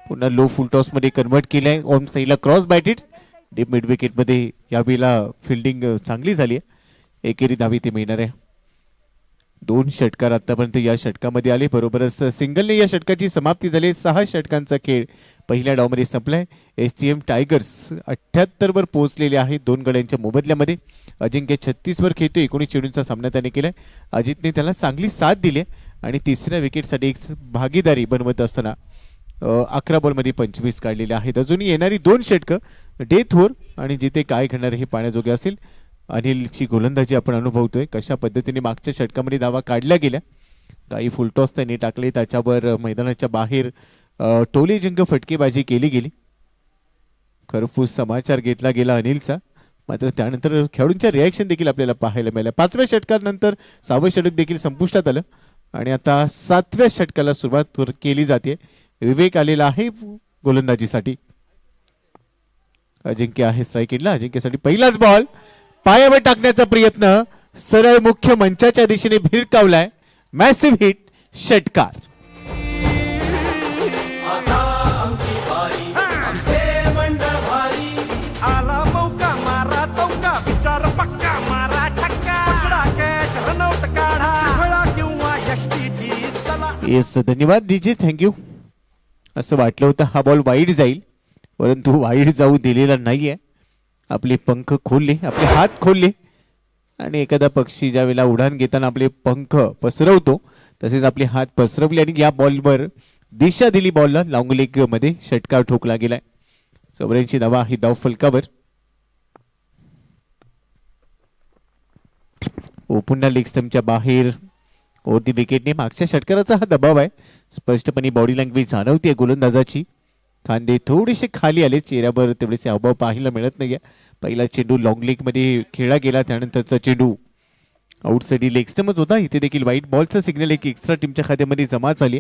पुन्हा लो फुल टॉस मध्ये कन्वर्ट केलंय. ऑन साईडला cross batted deep mid wicket मध्ये यावेळेला फिल्डिंग चांगली झाली आहे. एकेरी धावी ते मिळणार आहे. 2 षटकार आतापर्यंत या षटकामध्ये आले. बरोबरच सिंगलने या षटकाची समाप्ती झाली. 6 षटकांचा खेळ पहिल्या डावमध्ये संपलाय. STM टायगर्स 78 वर पोहोचलेले आहेत 2 गड्यांच्या मोबदल्यामध्ये. अजिंक्य 36 वर खेळतो. 19 चेंडूंचा सामना त्याने केलाय. अजितने त्याला चांगली साथ दिली आणि तिसऱ्या विकेटसाठी एक भागीदारी बनवत असताना 11 बॉलमध्ये 25 काढलेले आहेत. अजूनही येणारी 2 षटकं डेथ होर आणि जिथे काय घडणार हे पाहण्याजोगे असेल. अनिलची गोलंदाजी आपण अनुभवतोय कशा पद्धतीने मागच्या षटकामध्ये धावा काढल्या गेल्या. काही फुलटॉस त्यांनी टाकले त्याच्यावर मैदानाच्या बाहेर टोलेजंग फटकेबाजी केली गेली. खरपूस समाचार घेतला गेला अनिलचा. मात्र त्यानंतर खेळाडूंच्या रिॲक्शन देखील आपल्याला पाहायला मिळाल्या. 5व्या षटकानंतर 6वं षटक देखील संपुष्टात आलं आणि आता 7व्या षटकाला सुरुवात केली जाते. विवेक आलेला आहे गोलंदाजीसाठी. अजिंक्य आहे स्ट्राईक एंडला. अजिंक्यसाठी पहिलाच बॉल पायावर टाकण्याचा प्रयत्न सरळ मुख्य मंचाच्या दिशेने भिरकावलाय. Massive hit. षटकार. आता आमची बारी आमचे मंडळ भारी आला मौका मारा चौका विचार पक्का मारा छक्का पकडा कॅच रनआउट काढा खेळा किंवा यष्टीची चला. येस धन्यवाद डीजे. थँक्यू. असं वाटलं होतं हा बॉल वाईड जाईल परंतु वाईड जाऊ दिलेला नाहीये. आपले पंख खोलले आपले हात खोलले आणि एखादा पक्षी ज्या वेळेला उडान घेताना आपले पंख पसरवतो तसेच आपले हात पसरवले आणि या बॉलवर दिशा दिली. बॉलला लॉंग लेग मध्ये षटकार ठोकला गेलाय. 84 धावा ही धाव फलकावर. पुन्हा लेग स्टंपच्या बाहेर ओरती विकेटने. मागच्या षटकाराचा हा दबाव आहे. स्पष्टपणे बॉडी लँग्वेज जाणवते गोलंदाजाची. खांदे थोडेसे खाली आले. चेहऱ्यावर तेवढेसे हावभाव पाहायला मिळत नाहीये. पहिला चेंडू लॉंग लेग मध्ये खेळला गेला. त्यानंतरचा चेंडू आउटसाइड लेग स्टंपच होता. इथे देखील व्हाईट बॉलचा सिग्नल एक एक्स्ट्रा टीमच्या खात्यामध्ये जमा झाली.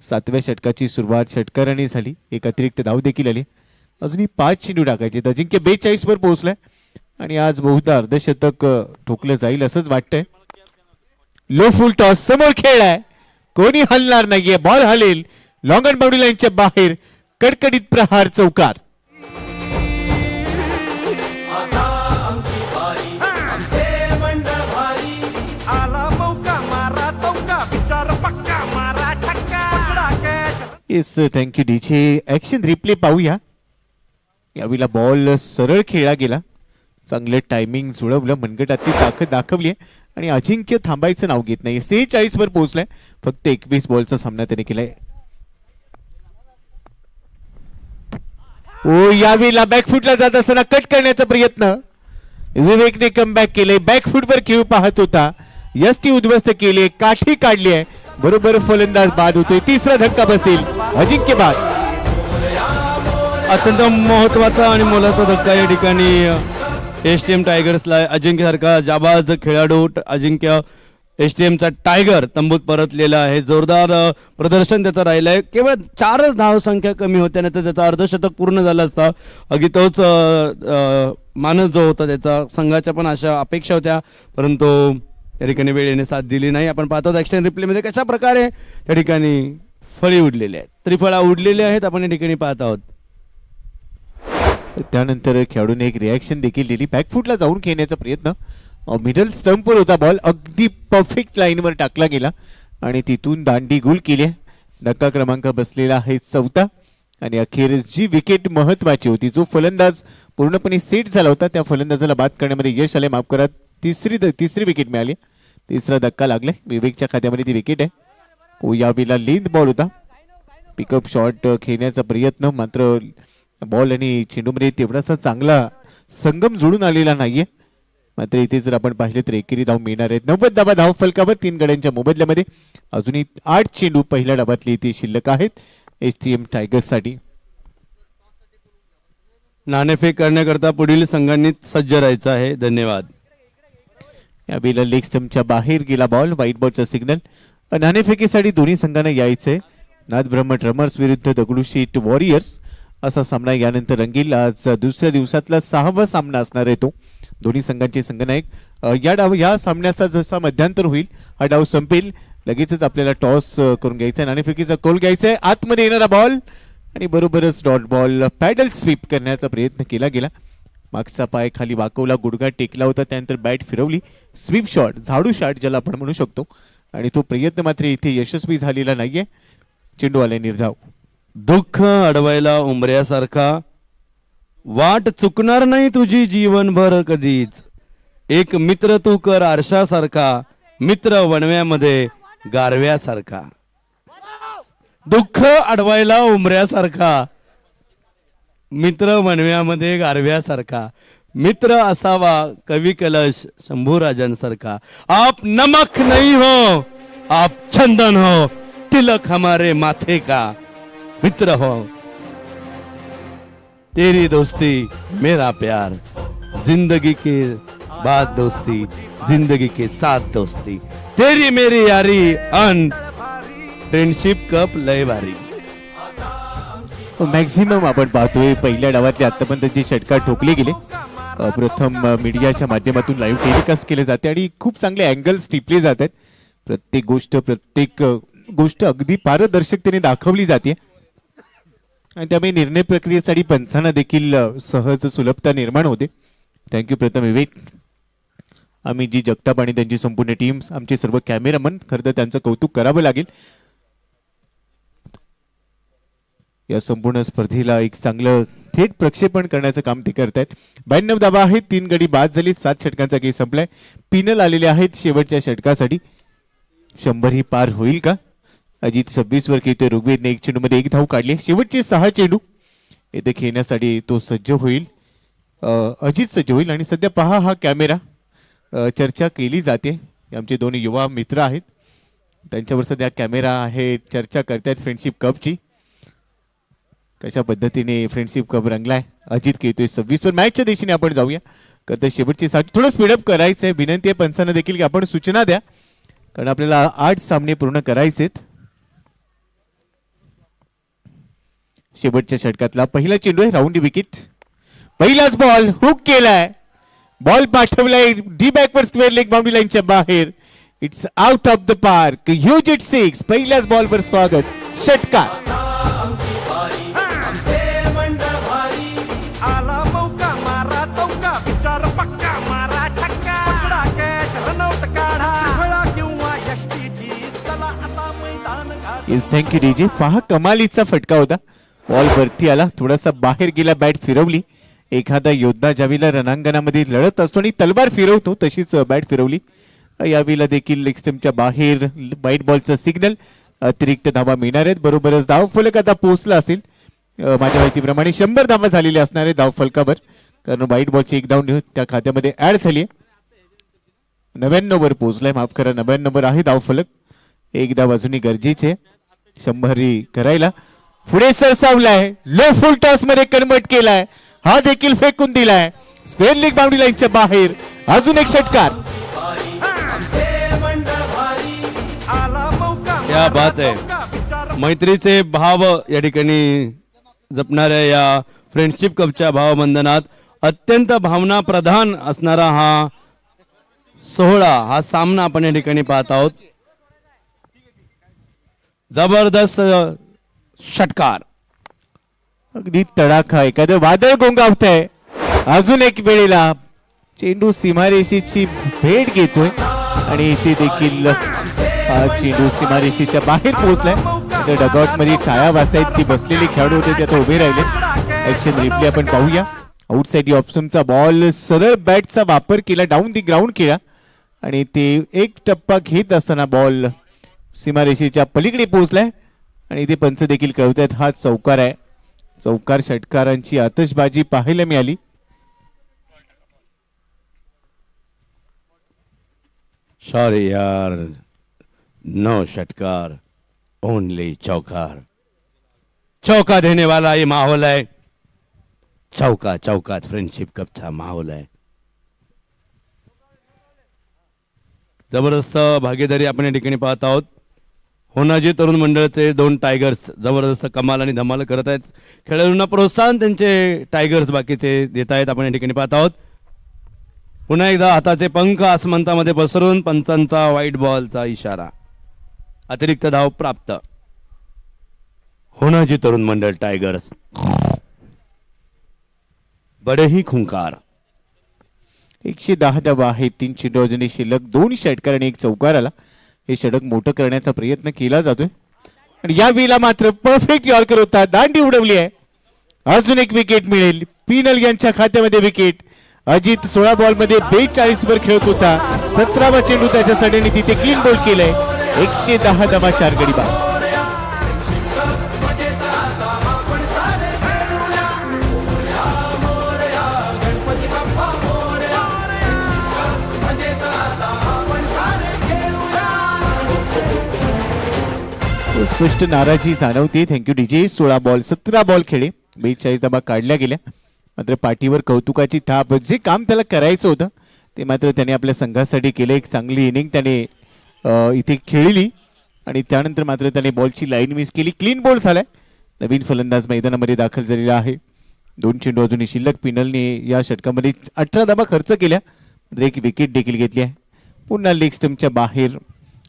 7व्या षटकाची सुरुवात षटकाराने झाली. एक अतिरिक्त धाव देखील आली. अजूनही 5 चेंडू टाकायचे. अजिंक्य 42 वर पोहोचलाय आणि आज बहुधा अर्धशतक ठोकलं जाईल असंच वाटतंय. लो फुल टॉस समोर खेळलाय. कोणी हलणार नाहीये. बॉल हलेल. लॉंग अँड बाउंड्री लाईनच्या बाहेर. कडकडीत प्रहार चौकार. आता आमची बारी आमचे मंडळ भारी आला मौका मारा चौका विचार पक्का मारा छक्का पकडा catch. Yes thank you DJ. Action replay पाहूया. यावेळेला बॉल सरळ खेळला गेला. चांगलं टायमिंग जुळवलं. मनगटातली ताकद दाखवली आणि अजिंक्य थांबायचं नाव घेत नाही. 46 वर पोहोचलाय. फक्त 21 बॉलचा सामना त्याने केलाय. यावेळेला बॅकफुटला जात असताना कट करण्याचा प्रयत्न विवेकने कमबॅक केले. बॅकफुटवर खेळ पाहत होता. यष्टी उद्ध्वस्त केली. काठी काढली आहे. बरोबर फलंदाज बाद होतोय. तिसरा धक्का बसेल. अजिंक्य बाद. अत्यंत महत्वाचा आणि मोलाचा धक्का या ठिकाणी STM टायगर्सला. अजिंक्य सारखा जाबाज खेळाडू अजिंक्य STMचा टायगर तंबूत परतलेला आहे. जोरदार प्रदर्शन त्याचं राहिलं आहे. केवळ 4च धावसंख्या कमी होत्या नाही तर त्याचा अर्धशतक पूर्ण झालं असता. अगदी तोच मानस जो होता त्याचा संघाच्या पण अशा अपेक्षा होत्या परंतु त्या ठिकाणी वेळेने साथ दिली नाही. आपण पाहतो ऍक्शन रिप्लेमध्ये कशा प्रकारे त्या ठिकाणी फळी उडलेली आहेत. त्रिफळा उडलेल्या आहेत आपण या ठिकाणी पाहत आहोत. त्यानंतर खेळाडूने एक रिॲक्शन देखील दिली. बॅकफुटला जाऊन खेळण्याचा प्रयत्न. मिडल स्टंपवर होता बॉल. अगदी परफेक्ट लाईनवर टाकला गेला आणि तिथून दांडी गुल केली. धक्का क्रमांक बसलेला आहे 4. आणि अखेर जी विकेट महत्वाची होती, जो फलंदाज पूर्णपणे सेट झाला होता, त्या फलंदाजाला बाद करण्यामध्ये यश आले. माफ करा, तिसरी विकेट मिळाली. तिसरा धक्का लागलाय. विवेकच्या खात्यामध्ये ती विकेट आहे. यावेळेला लेंथ बॉल होता. पिकअप शॉट खेळण्याचा प्रयत्न, मात्र बॉल आणि चेंडूमध्ये तेवढासा चांगला संगम जुळून आलेला नाहीये. मात्र इथे जर आपण पाहिले तर एकेरी धाव मिळणार आहेत. 90 धावा धाव फलकावर 3 गड्यांच्या मोबदल्यामध्ये. अजूनही 8 चेंडू पहिल्या डावातले इथे शिल्लक आहेत एसटीएम टायगर्स साठी. नाणेफेक करण्याकरता पुढील संघांनी सज्ज राहायचं आहे. धन्यवाद. यावेळेला लेग स्टंपच्या बाहेर गेला बॉल. व्हाईट बॉलचा सिग्नल. नाणेफेकीसाठी दोन्ही संघांना यायचंय. नाथ ब्रह्म ड्रमर्स विरुद्ध दगडूशेठ वॉरियर्स असा सामना यानंतर रंगील. आज दुसऱ्या दिवसातला 6वा सामना असणार आहे तो. दोन्ही संघांचे संघनायक या सामन्याचा जसा मध्यांतर होईल, हा डाव संपेल, लगेचच आपल्याला टॉस करून घ्यायचा, नाणेफेकीचा कौल घ्यायचा आहे. आतमध्ये येणारा बॉल आणि बरोबरच डॉट बॉल. पॅडल स्वीप करण्याचा प्रयत्न केला गेला. मागचा पाय खाली वाकवला, गुडघा टेकला होता, त्यानंतर बॅट फिरवली. स्वीप शॉट, झाडू शॉट ज्याला आपण म्हणू शकतो, आणि तो प्रयत्न मात्र इथे यशस्वी झालेला नाहीये. चेंडूवाले निर्धाव. दुःख अडवायला उंबऱ्यासारखा, वाट चुकणार नाही तुझी जीवनभर कधीच. एक मित्र तू कर आरशासारखा, मित्र वणव्यामध्ये गारव्यासारखा. दुःख अडवायला उंबऱ्यासारखा, मित्र वणव्यामध्ये गारव्यासारखा. मित्र असावा कवी कलश शंभूराजांसारखा. आप नमक नहीं हो, आप चंदन हो, तिलक हमारे माथे का. मित्र हो, तेरी दोस्ती मेरा प्यार, जिंदगी के बाद दोस्ती, जिंदगी के साथ दोस्ती, तेरी मेरी यारी अन फ्रेंडशिप कप लय भारी. मॅक्झिमम आपण पाहतोय पहिल्या डावातले आतापर्यंत जे षटकार ठोकले गेले, प्रथम मीडियाच्या माध्यमातून लाईव्ह टेलिकास्ट केले जाते आणि खूप चांगले अँगल्स टिपले जात आहेत. प्रत्येक गोष्ट अगदी पारदर्शकतेने दाखवली जाते आणि त्यामुळे निर्णय प्रक्रियेसाठी पंचांना देखील सहज सुलभता निर्माण होते. थँक्यू प्रथम विवेक, अमितजी जगताप आणि त्यांची संपूर्ण टीम, आमचे सर्व कॅमेरामन, खरं तर त्यांचं कौतुक करावं लागेल. या संपूर्ण स्पर्धेला एक चांगलं थेट प्रक्षेपण करण्याचं काम ते करतायत. 92 धावा आहेत, 3 गडी बाद झाली, 7 षटकांचा गेम संपलाय. पिनल आलेले आहेत शेवटच्या षटकासाठी. 100 ही पार होईल का? अजित 26 वर खेळते. ऋग्वेदने 1 चेंडूमध्ये 1 धाव काढली. शेवटचे 6 चेंडू येथे खेळण्यासाठी तो सज्ज होईल, अजित सज्ज होईल. आणि सध्या पहा हा कॅमेरा, चर्चा केली जाते. आमचे दोन्ही युवा मित्र आहेत, त्यांच्यावर सध्या कॅमेरा आहे, चर्चा करतायत फ्रेंडशिप कपची. कशा पद्धतीने फ्रेंडशिप कप रंगलाय. अजित खेळतोय 26 वर. मॅचच्या दिशेने आपण जाऊया. तर शेवटचे 7 थोडं स्पीडअप करायचंय. विनंती आहे पंचांना देखील की आपण सूचना द्या, कारण आपल्याला 8 सामने पूर्ण करायचेत. शेवटच्या षटकातला पहिला चेंडू आहे, राऊंड विकेट. पहिलाच बॉल हुक केलाय, बॉल पाठवलाय D backward square leg boundary लाईनच्या बाहेर. It's out of the park. Huge it 6. पहिल्याच बॉलवर स्वागत, षटकार. आला मौका मारा चौका, विचार पक्का मारा छक्का. पकडा कॅच रनआउट काढा, खेळा किंवा यष्टीची चला आता मैदान गाजा. Yes, thank you DJ. पहा कमालीचा फटका होता. बॉल वरती आला, थोडासा बाहेर गेला, बॅट फिरवली. एखादा योद्धा ज्यावेळेला रणांगणामध्ये लढत असतो आणि तलवार फिरवतो तशीच बॅट फिरवली. यावेळेला देखील लेग स्टंपच्या बाहेर व्हाईट बॉलचा सिग्नल. अतिरिक्त धावा मिळणार आहेत. बरोबरच धाव फलक आता पोहोचला असेल. माझ्या माहितीप्रमाणे 100 धावा झालेल्या असणार आहे धाव फलकावर, कारण व्हाईट बॉलची 1 धाव त्या खात्यामध्ये ऍड झाली आहे. 99 वर पोहोचलाय, माफ करा, 99 वर आहे धाव फलक. 1 धाव अजूनही गरजेचे 100 करायला. पुढे सरसावलाय, लो फुल टॉस मध्ये कन्वर्ट केलाय, हा देखील फेकून दिलाय स्क्वेअर लेग बाउंड्री लाईनच्या बाहेर. अजून एक षटकार. क्या बात आहे. मैत्रीचे भाव या ठिकाणी जपणाऱ्या या फ्रेंडशिप कपच्या भावबंधनात अत्यंत भावना प्रधान असणारा हा सोहळा, हा सामना आपण या ठिकाणी पाहत आहोत. जबरदस्त षटकार, अगदी तडाखा, एखादं वादळ गोंगावतंय. अजून एक वेळेला चेंडू सीमारेषेची भेट घेतोय आणि इथे देखील हा चेंडू सीमारेषेच्या बाहेर पोहोचलाय. डगआउट मध्ये टाळ्या वाजतायत. ती बसलेली खेळाडू होते ते आता उभे राहिले. ऍक्शन रिप्ले आपण पाहूया. आउटसाइड ऑप्शनचा बॉल सरळ बॅटचा वापर केला, डाऊन दी ग्राउंड केला आणि ते एक टप्पा घेत असताना बॉल सीमारेषेच्या पलीकडे पोहोचलाय आणि ते पंच देखील कळवतात हा चौकार आहे. चौकार षटकारांची आतषबाजी पाहायला मिळाली. सॉरी यार, नो षटकार, ओनली चौकार. चौका देने वाला ये माहौल है. चौका चौकात फ्रेंडशिप कपचा माहोल आहे. जबरदस्त भागीदारी आपण या ठिकाणी पाहत आहोत. होनाजी तरुण मंडळाचे 2 टायगर्स जबरदस्त कमाल आणि धमाल करत आहेत. खेळाडूंना प्रोत्साहन त्यांचे टायगर्स बाकीचे देत आहेत. आपण या ठिकाणी पाहत आहोत. पुन्हा एकदा हाताचे पंख आसमंतामध्ये पसरून पंचांचा व्हाईट बॉलचा इशारा. अतिरिक्त धाव प्राप्त. होनाजी तरुण मंडळ टायगर्स. बडे ही खुंकार. 110 धावा आहे. 3 चेंडू अजूनही शिल्लक. 2 षटकार आणि 1 चौकार आला. हे षटक मोठं करण्याचा प्रयत्न केला जातोय आणि या वेळेला मात्र परफेक्ट यॉर्कर होता. दांडी उडवली आहे. अजून एक विकेट मिळेल. पिनल यांच्या खात्यामध्ये विकेट. अजित 16 बॉल मध्ये 42 वर खेळत होता. 17वा चेंडू त्याच्यासाठी आणि तिथे क्लीन बोल्ड केलंय. 110 धावा 4 गडी बाद. स्पष्ट नाराजी जाणवते. Thank you DJ. 16 बॉल 17 बॉल खेळले. 42 धावा काढल्या गेल्या. मात्र पाठीवर कौतुकाची थाप. जे काम त्याला करायचं होतं ते मात्र त्याने आपल्या संघासाठी केलं. एक चांगली इनिंग त्याने इथे खेळली आणि त्यानंतर मात्र त्याने बॉलची लाईन मिस केली. क्लीन बॉल झालाय. नवीन फलंदाज मैदानामध्ये दाखल झालेला आहे. 2 चेंडू अजूनही शिल्लक. पिनलने या षटकामध्ये 18 धावा खर्च केल्या. एक विकेट देखील घेतली आहे. पुन्हा लेग स्टंपच्या बाहेर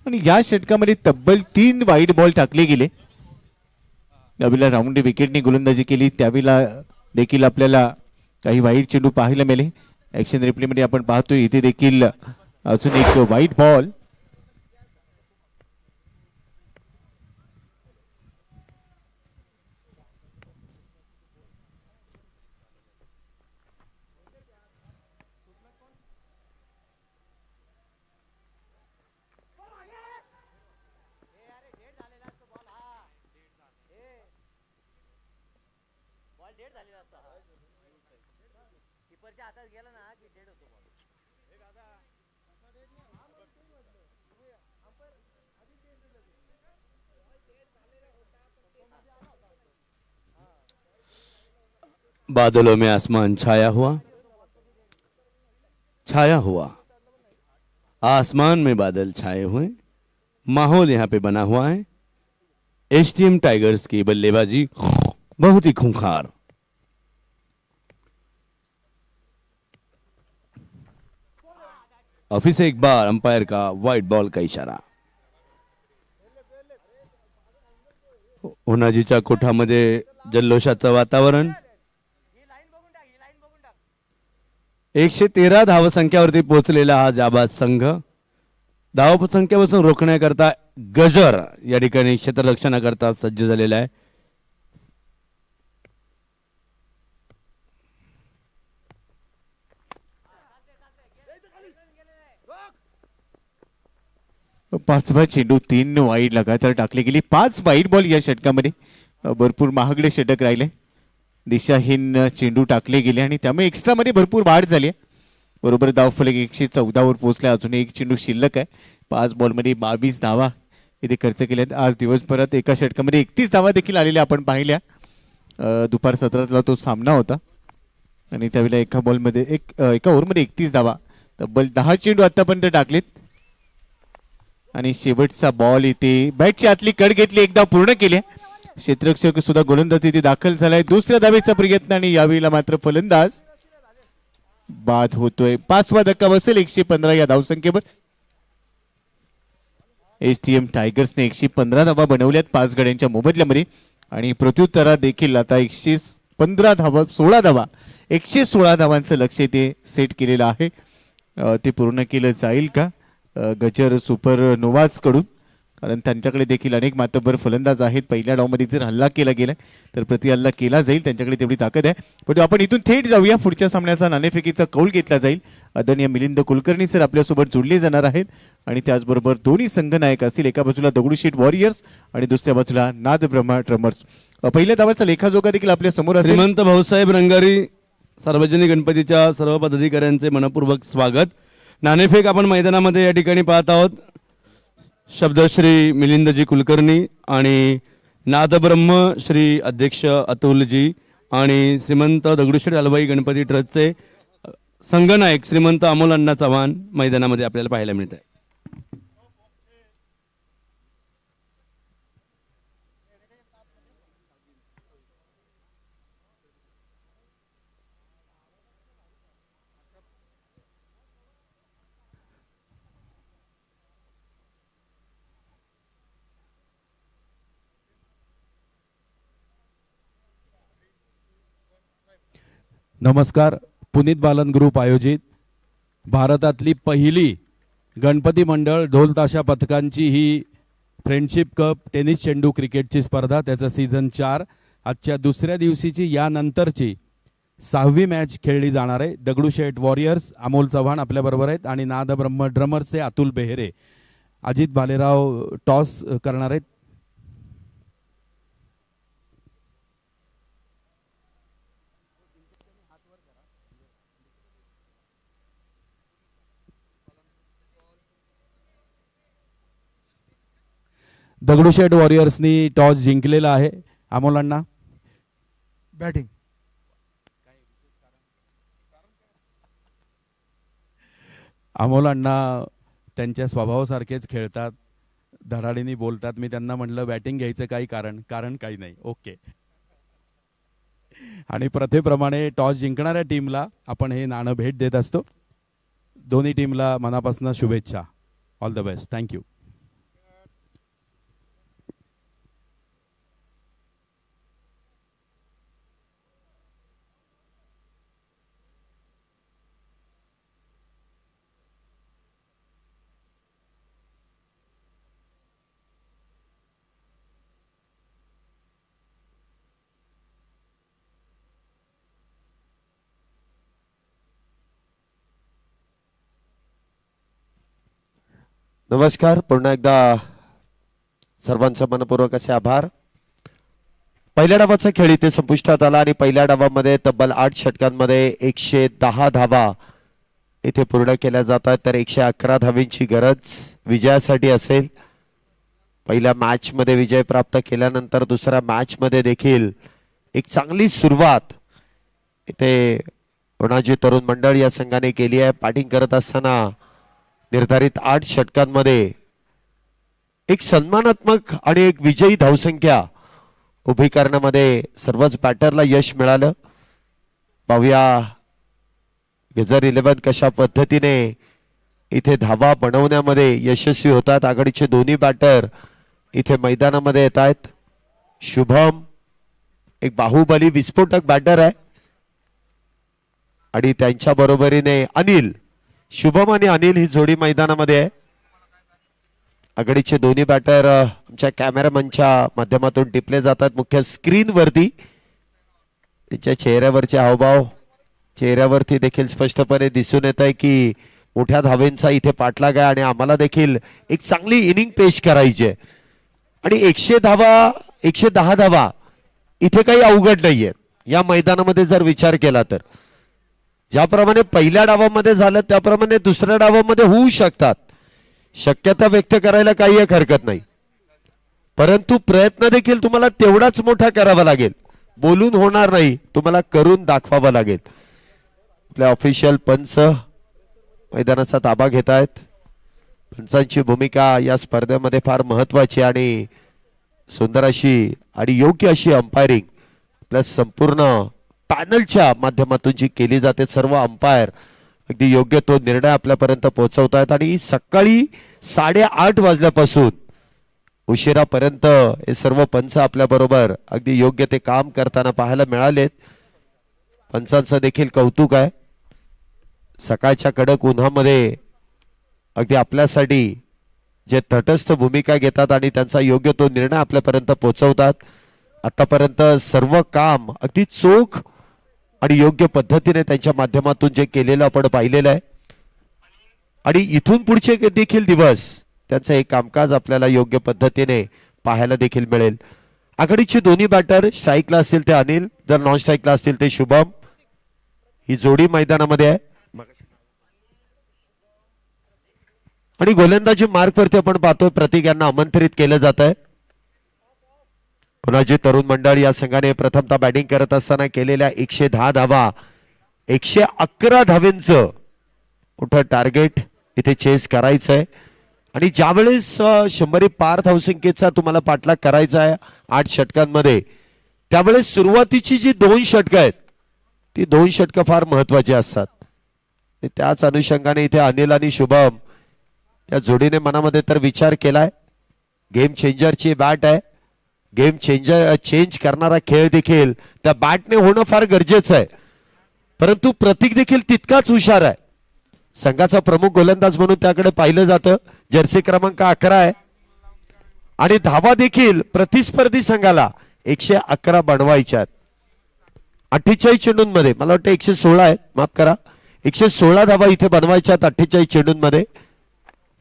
आणि या षटकामध्ये तब्बल 3 वाईड बॉल टाकले गेले. त्यावेळेला राऊंड विकेटने गोलंदाजी केली. त्यावेळेला देखील आपल्याला काही वाईट चेंडू पाहायला मिळाले. ऍक्शन रिप्लेमध्ये आपण पाहतोय इथे देखील अजून एक वाईट बॉल. बादलों में आसमान छाया हुआ, छाया हुआ. आसमान में बादल छाए हुए. माहौल यहाँ पे बना हुआ है. एसटीएम टाइगर्स की बल्लेबाजी बहुत ही खूंखार. और फिर से एक बार अंपायर का व्हाइट बॉल का इशारा. होनाजीच्या कोठामध्ये जल्लोषाचं वातावरण. 113 धावसंख्यावरती पोहोचलेला हा जाबाज संघ धावसंख्येपासून रोखण्याकरता गजर या ठिकाणी क्षेत्ररक्षणाकरता सज्ज झालेला आहे. पाचवा चेंडू 3 वाईड लगातार टाकली गेली. 5 वाईड बॉल या षटकामध्ये. भरपूर महागडे षटक राहिले. दिशाहीन चेंडू टाकले गेले आणि त्यामुळे एक्स्ट्रा मध्ये भरपूर वाढ झाली. बरोबर धावफलक 114 वर पोहोचला. अजून एक चेंडू शिल्लक आहे. 5 बॉलमध्ये 22 धावा इथे खर्च केल्यात. आज दिवसभरात एका षटकामध्ये 31 धावा देखील आलेल्या आपण पाहिल्या. दुपार 17ला तो सामना होता आणि त्यावेळेला एका ओव्हरमध्ये 31 धावा. तब्बल 10 चेंडू आतापर्यंत टाकलेत आणि शेवटचा बॉल इथे बॅटची आतली कड घेतली. एकदा पूर्ण केली. क्षेत्ररक्षक सुद्धा गोलंदाज इथे दाखल झालाय. दुसऱ्या धावेचा प्रयत्न आणि यावेळेला मात्र फलंदाज बाद होतोय. 5वा धक्का बसेल 115 या धावसंख्येवर. एसटीएम टायगर्सने 115 धावा बनवल्यात 5 गड्यांच्या मोबदल्यामध्ये आणि प्रत्युत्तरात देखील आता 115 धावा 16 धावा 116 धावांचं लक्ष ते सेट केलेलं आहे. ते पूर्ण केलं जाईल का गजर सुपर नोवाज कडून. कारण त्यांच्याकडे देखील अनेक मातब्बर फलंदाज आहेत. पहिल्या डावमध्ये जर हल्ला केला गेला तर प्रति हल्ला केला जाईल, त्यांच्याकडे तेवढी ताकद आहे. पण आपण इथून थेट जाऊया, पुढच्या सामन्याचा नाणेफेकीचा कौल घेतला जाईल. आदरणीय मिलिंद कुलकर्णी सर आपल्यासोबत जोडले जाणार आहेत आणि त्याचबरोबर दोन्ही संघनायक असतील. एका बाजूला दगडूशेठ वॉरियर्स आणि दुसऱ्या बाजूला नाद ब्रह्मा ड्रमर्स. पहिल्या डावाचा लेखाजोखा देखील आपल्या समोर असेल. श्रीमंत भाऊसाहेब रंगारी सार्वजनिक गणपतीच्या सर्व पदाधिकाऱ्यांचे मनपूर्वक स्वागत. नाणेफेक आपण मैदानामध्ये या ठिकाणी पाहत आहोत. शब्द श्री मिलिंदजी कुलकर्णी आणि नादब्रह्म श्री अध्यक्ष अतुलजी आणि श्रीमंत दगडूशेठ हलवाई गणपती ट्रस्टचे संघनायक श्रीमंत अमोल अण्णा चव्हाण मैदानामध्ये आपल्याला पाहायला मिळत आहे. नमस्कार. पुनीत बालन ग्रुप आयोजित भारतातली पहिली गणपती मंडळ ढोल ताशा पथकांची ही फ्रेंडशिप कप टेनिस चेंडू क्रिकेटची स्पर्धा, त्याचं सीझन 4 आजच्या दुसऱ्या दिवशीची यानंतरची 6वी मॅच खेळली जाणार आहे. दगडूशेठ वॉरियर्स अमोल चव्हाण आपल्याबरोबर आहेत आणि नाद ब्रह्म ड्रमर्सचे अतुल बेहेरे. अजित भालेराव टॉस करणार आहेत. दगडूशेठ वॉरियर्सनी टॉस जिंकलेला आहे. अमोल अण्णा बॅटिंग. अमोल अण्णा त्यांच्या स्वभावासारखेच खेळतात, धडाडीने बोलतात. मी त्यांना म्हटलं बॅटिंग घ्यायचं काही कारण काही नाही. ओके. आणि प्रथेप्रमाणे टॉस जिंकणाऱ्या टीमला आपण हे नाणं भेट देत असतो. दोन्ही टीमला मनापासून शुभेच्छा. All the best. थँक्यू. नमस्कार. पुन्हा एकदा सर्वांचा मनपूर्वक असे आभार. पहिल्या डावाचा खेळ इथे संपुष्टात आला आणि पहिल्या डावामध्ये तब्बल 8 षटकांमध्ये 110 धावा इथे पूर्ण केल्या जातात. तर 111 धावींची गरज विजयासाठी असेल. पहिल्या मॅच मध्ये विजय प्राप्त केल्यानंतर दुसऱ्या मॅच मध्ये देखील एक चांगली सुरुवात इथे होणाजी तरुण मंडळ या संघाने केली आहे. बॅटिंग करत असताना निर्धारित 8 षटकांमध्ये एक सन्मानात्मक आणि एक विजयी धावसंख्या उभी करण्यामध्ये सर्वच बॅटरला यश मिळालं. पाहूया गजर 11 कशा पद्धतीने इथे धावा बनवण्यामध्ये यशस्वी होतात. आघाडीचे दोन्ही बॅटर इथे मैदानामध्ये येत आहेत. शुभम एक बाहुबली विस्फोटक बॅटर आहे आणि त्यांच्या बरोबरीने अनिल. शुभम आणि अनिल ही जोडी मैदानामध्ये आहे. आघाडीचे दोन्ही बॅटर आमच्या कॅमेरामनच्या माध्यमातून टिपले जातात मुख्य स्क्रीन वरती. त्यांच्या चेहऱ्यावरचे हावभाव चेहऱ्यावरती देखील स्पष्टपणे दिसून येत आहे की मोठ्या धावेंचा इथे पाठलाग आहे आणि आम्हाला देखील एक चांगली इनिंग पेश करायची आहे. आणि 110 धावा इथे काही अवघड नाहीये या मैदानामध्ये जर विचार केला तर. ज्याप्रमाणे पहिल्या डावामध्ये झालं त्याप्रमाणे दुसऱ्या डावामध्ये होऊ शकतात. शक्यता व्यक्त करायला काही एक हरकत नाही, परंतु प्रयत्न देखील तुम्हाला तेवढाच मोठा करावा लागेल. बोलून होणार नाही, तुम्हाला करून दाखवावा लागेल. आपल्या ऑफिशियल पंच मैदानाचा ताबा घेत आहेत. पंचांची भूमिका या स्पर्धेमध्ये फार महत्वाची आणि सुंदर अशी आणि योग्य अशी अंपायरिंग प्लस संपूर्ण पॅनलच्या माध्यमातून जी केली जाते. सर्व अंपायर अगदी योग्य तो निर्णय आपल्यापर्यंत पोहोचवतायत आणि सकाळी 8:30 वाजल्यापासून उशिरापर्यंत हे सर्व पंच आपल्या बरोबर अगदी योग्य ते काम करताना पाहायला मिळालेत. पंचांचं देखील कौतुक आहे. सकाळच्या कडक उन्हामध्ये अगदी आपल्यासाठी जे तटस्थ भूमिका घेतात आणि त्यांचा योग्य तो निर्णय आपल्यापर्यंत पोहोचवतात. आतापर्यंत सर्व काम अगदी चोख आणि योग्य पद्धतीने त्यांच्या माध्यमातून जे केलेलं आपण पाहिलेलं आहे आणि इथून पुढचे देखील दिवस त्यांचं हे कामकाज आपल्याला योग्य पद्धतीने पाहायला देखील मिळेल. आघाडीचे दोन्ही बॅटर स्ट्राईकला असतील ते अनिल, जर नॉन स्ट्राईकला असतील ते शुभम. ही जोडी मैदानामध्ये आहे आणि गोलंदाजी मार्क वरती आपण पाहतोय प्रतीक यांना आमंत्रित केलं जात आहे. पुन्हा तरुण मंडळ या संघाने प्रथमतः बॅटिंग करत असताना केलेल्या 110 धावा, 111 धावेंचं मोठं टार्गेट इथे चेस करायचं आहे आणि ज्यावेळेस 100 पार धावसंख्येचा तुम्हाला पाठलाग करायचा आहे 8 षटकांमध्ये, त्यावेळेस सुरुवातीची जी 2 षटकं आहेत ती 2 षटकं फार महत्वाची असतात. त्याच अनुषंगाने इथे अनिल आणि शुभम या जोडीने मनामध्ये तर विचार केलाय. गेम चेंजरची बॅट आहे, गेम चेंज करणारा खेळ देखील त्या बॅटने होणं फार गरजेचं आहे. परंतु प्रतीक देखील तितकाच हुशार आहे. संघाचा प्रमुख गोलंदाज म्हणून त्याकडे पाहिलं जातं. जर्सी क्रमांक 11 आहे आणि धावा देखील प्रतिस्पर्धी संघाला 111 बनवायच्या आहेत. 48 चेंडूंमध्ये मला वाटतं 116 आहेत, माफ करा, 116 धावा इथे बनवायच्या आहेत 48 चेंडूंमध्ये.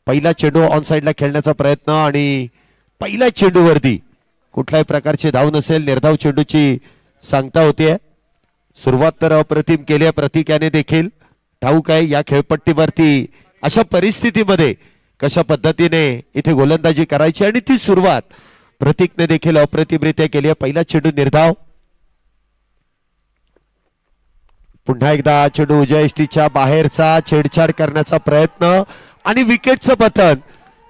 पहिला चेंडू ऑन साइडला खेळण्याचा प्रयत्न आणि पहिल्या चेंडूवरती कुठल्याही प्रकारचे धाव नसेल, निर्धाव चेंडूची सांगता होतीये. सुरुवात तर अप्रतिम केली आहे प्रतीक याने देखील. ठाऊक आहे या खेळपट्टीवरती अशा परिस्थितीमध्ये कशा पद्धतीने इथे गोलंदाजी करायची आणि ती सुरुवात प्रतीकने देखील अप्रतिमरित्या केली आहे. पहिला चेंडू निर्धाव. पुन्हा एकदा चेंडू उजव्या यष्टीच्या बाहेरचा, छेडछाड करण्याचा प्रयत्न आणि विकेटचं पतन.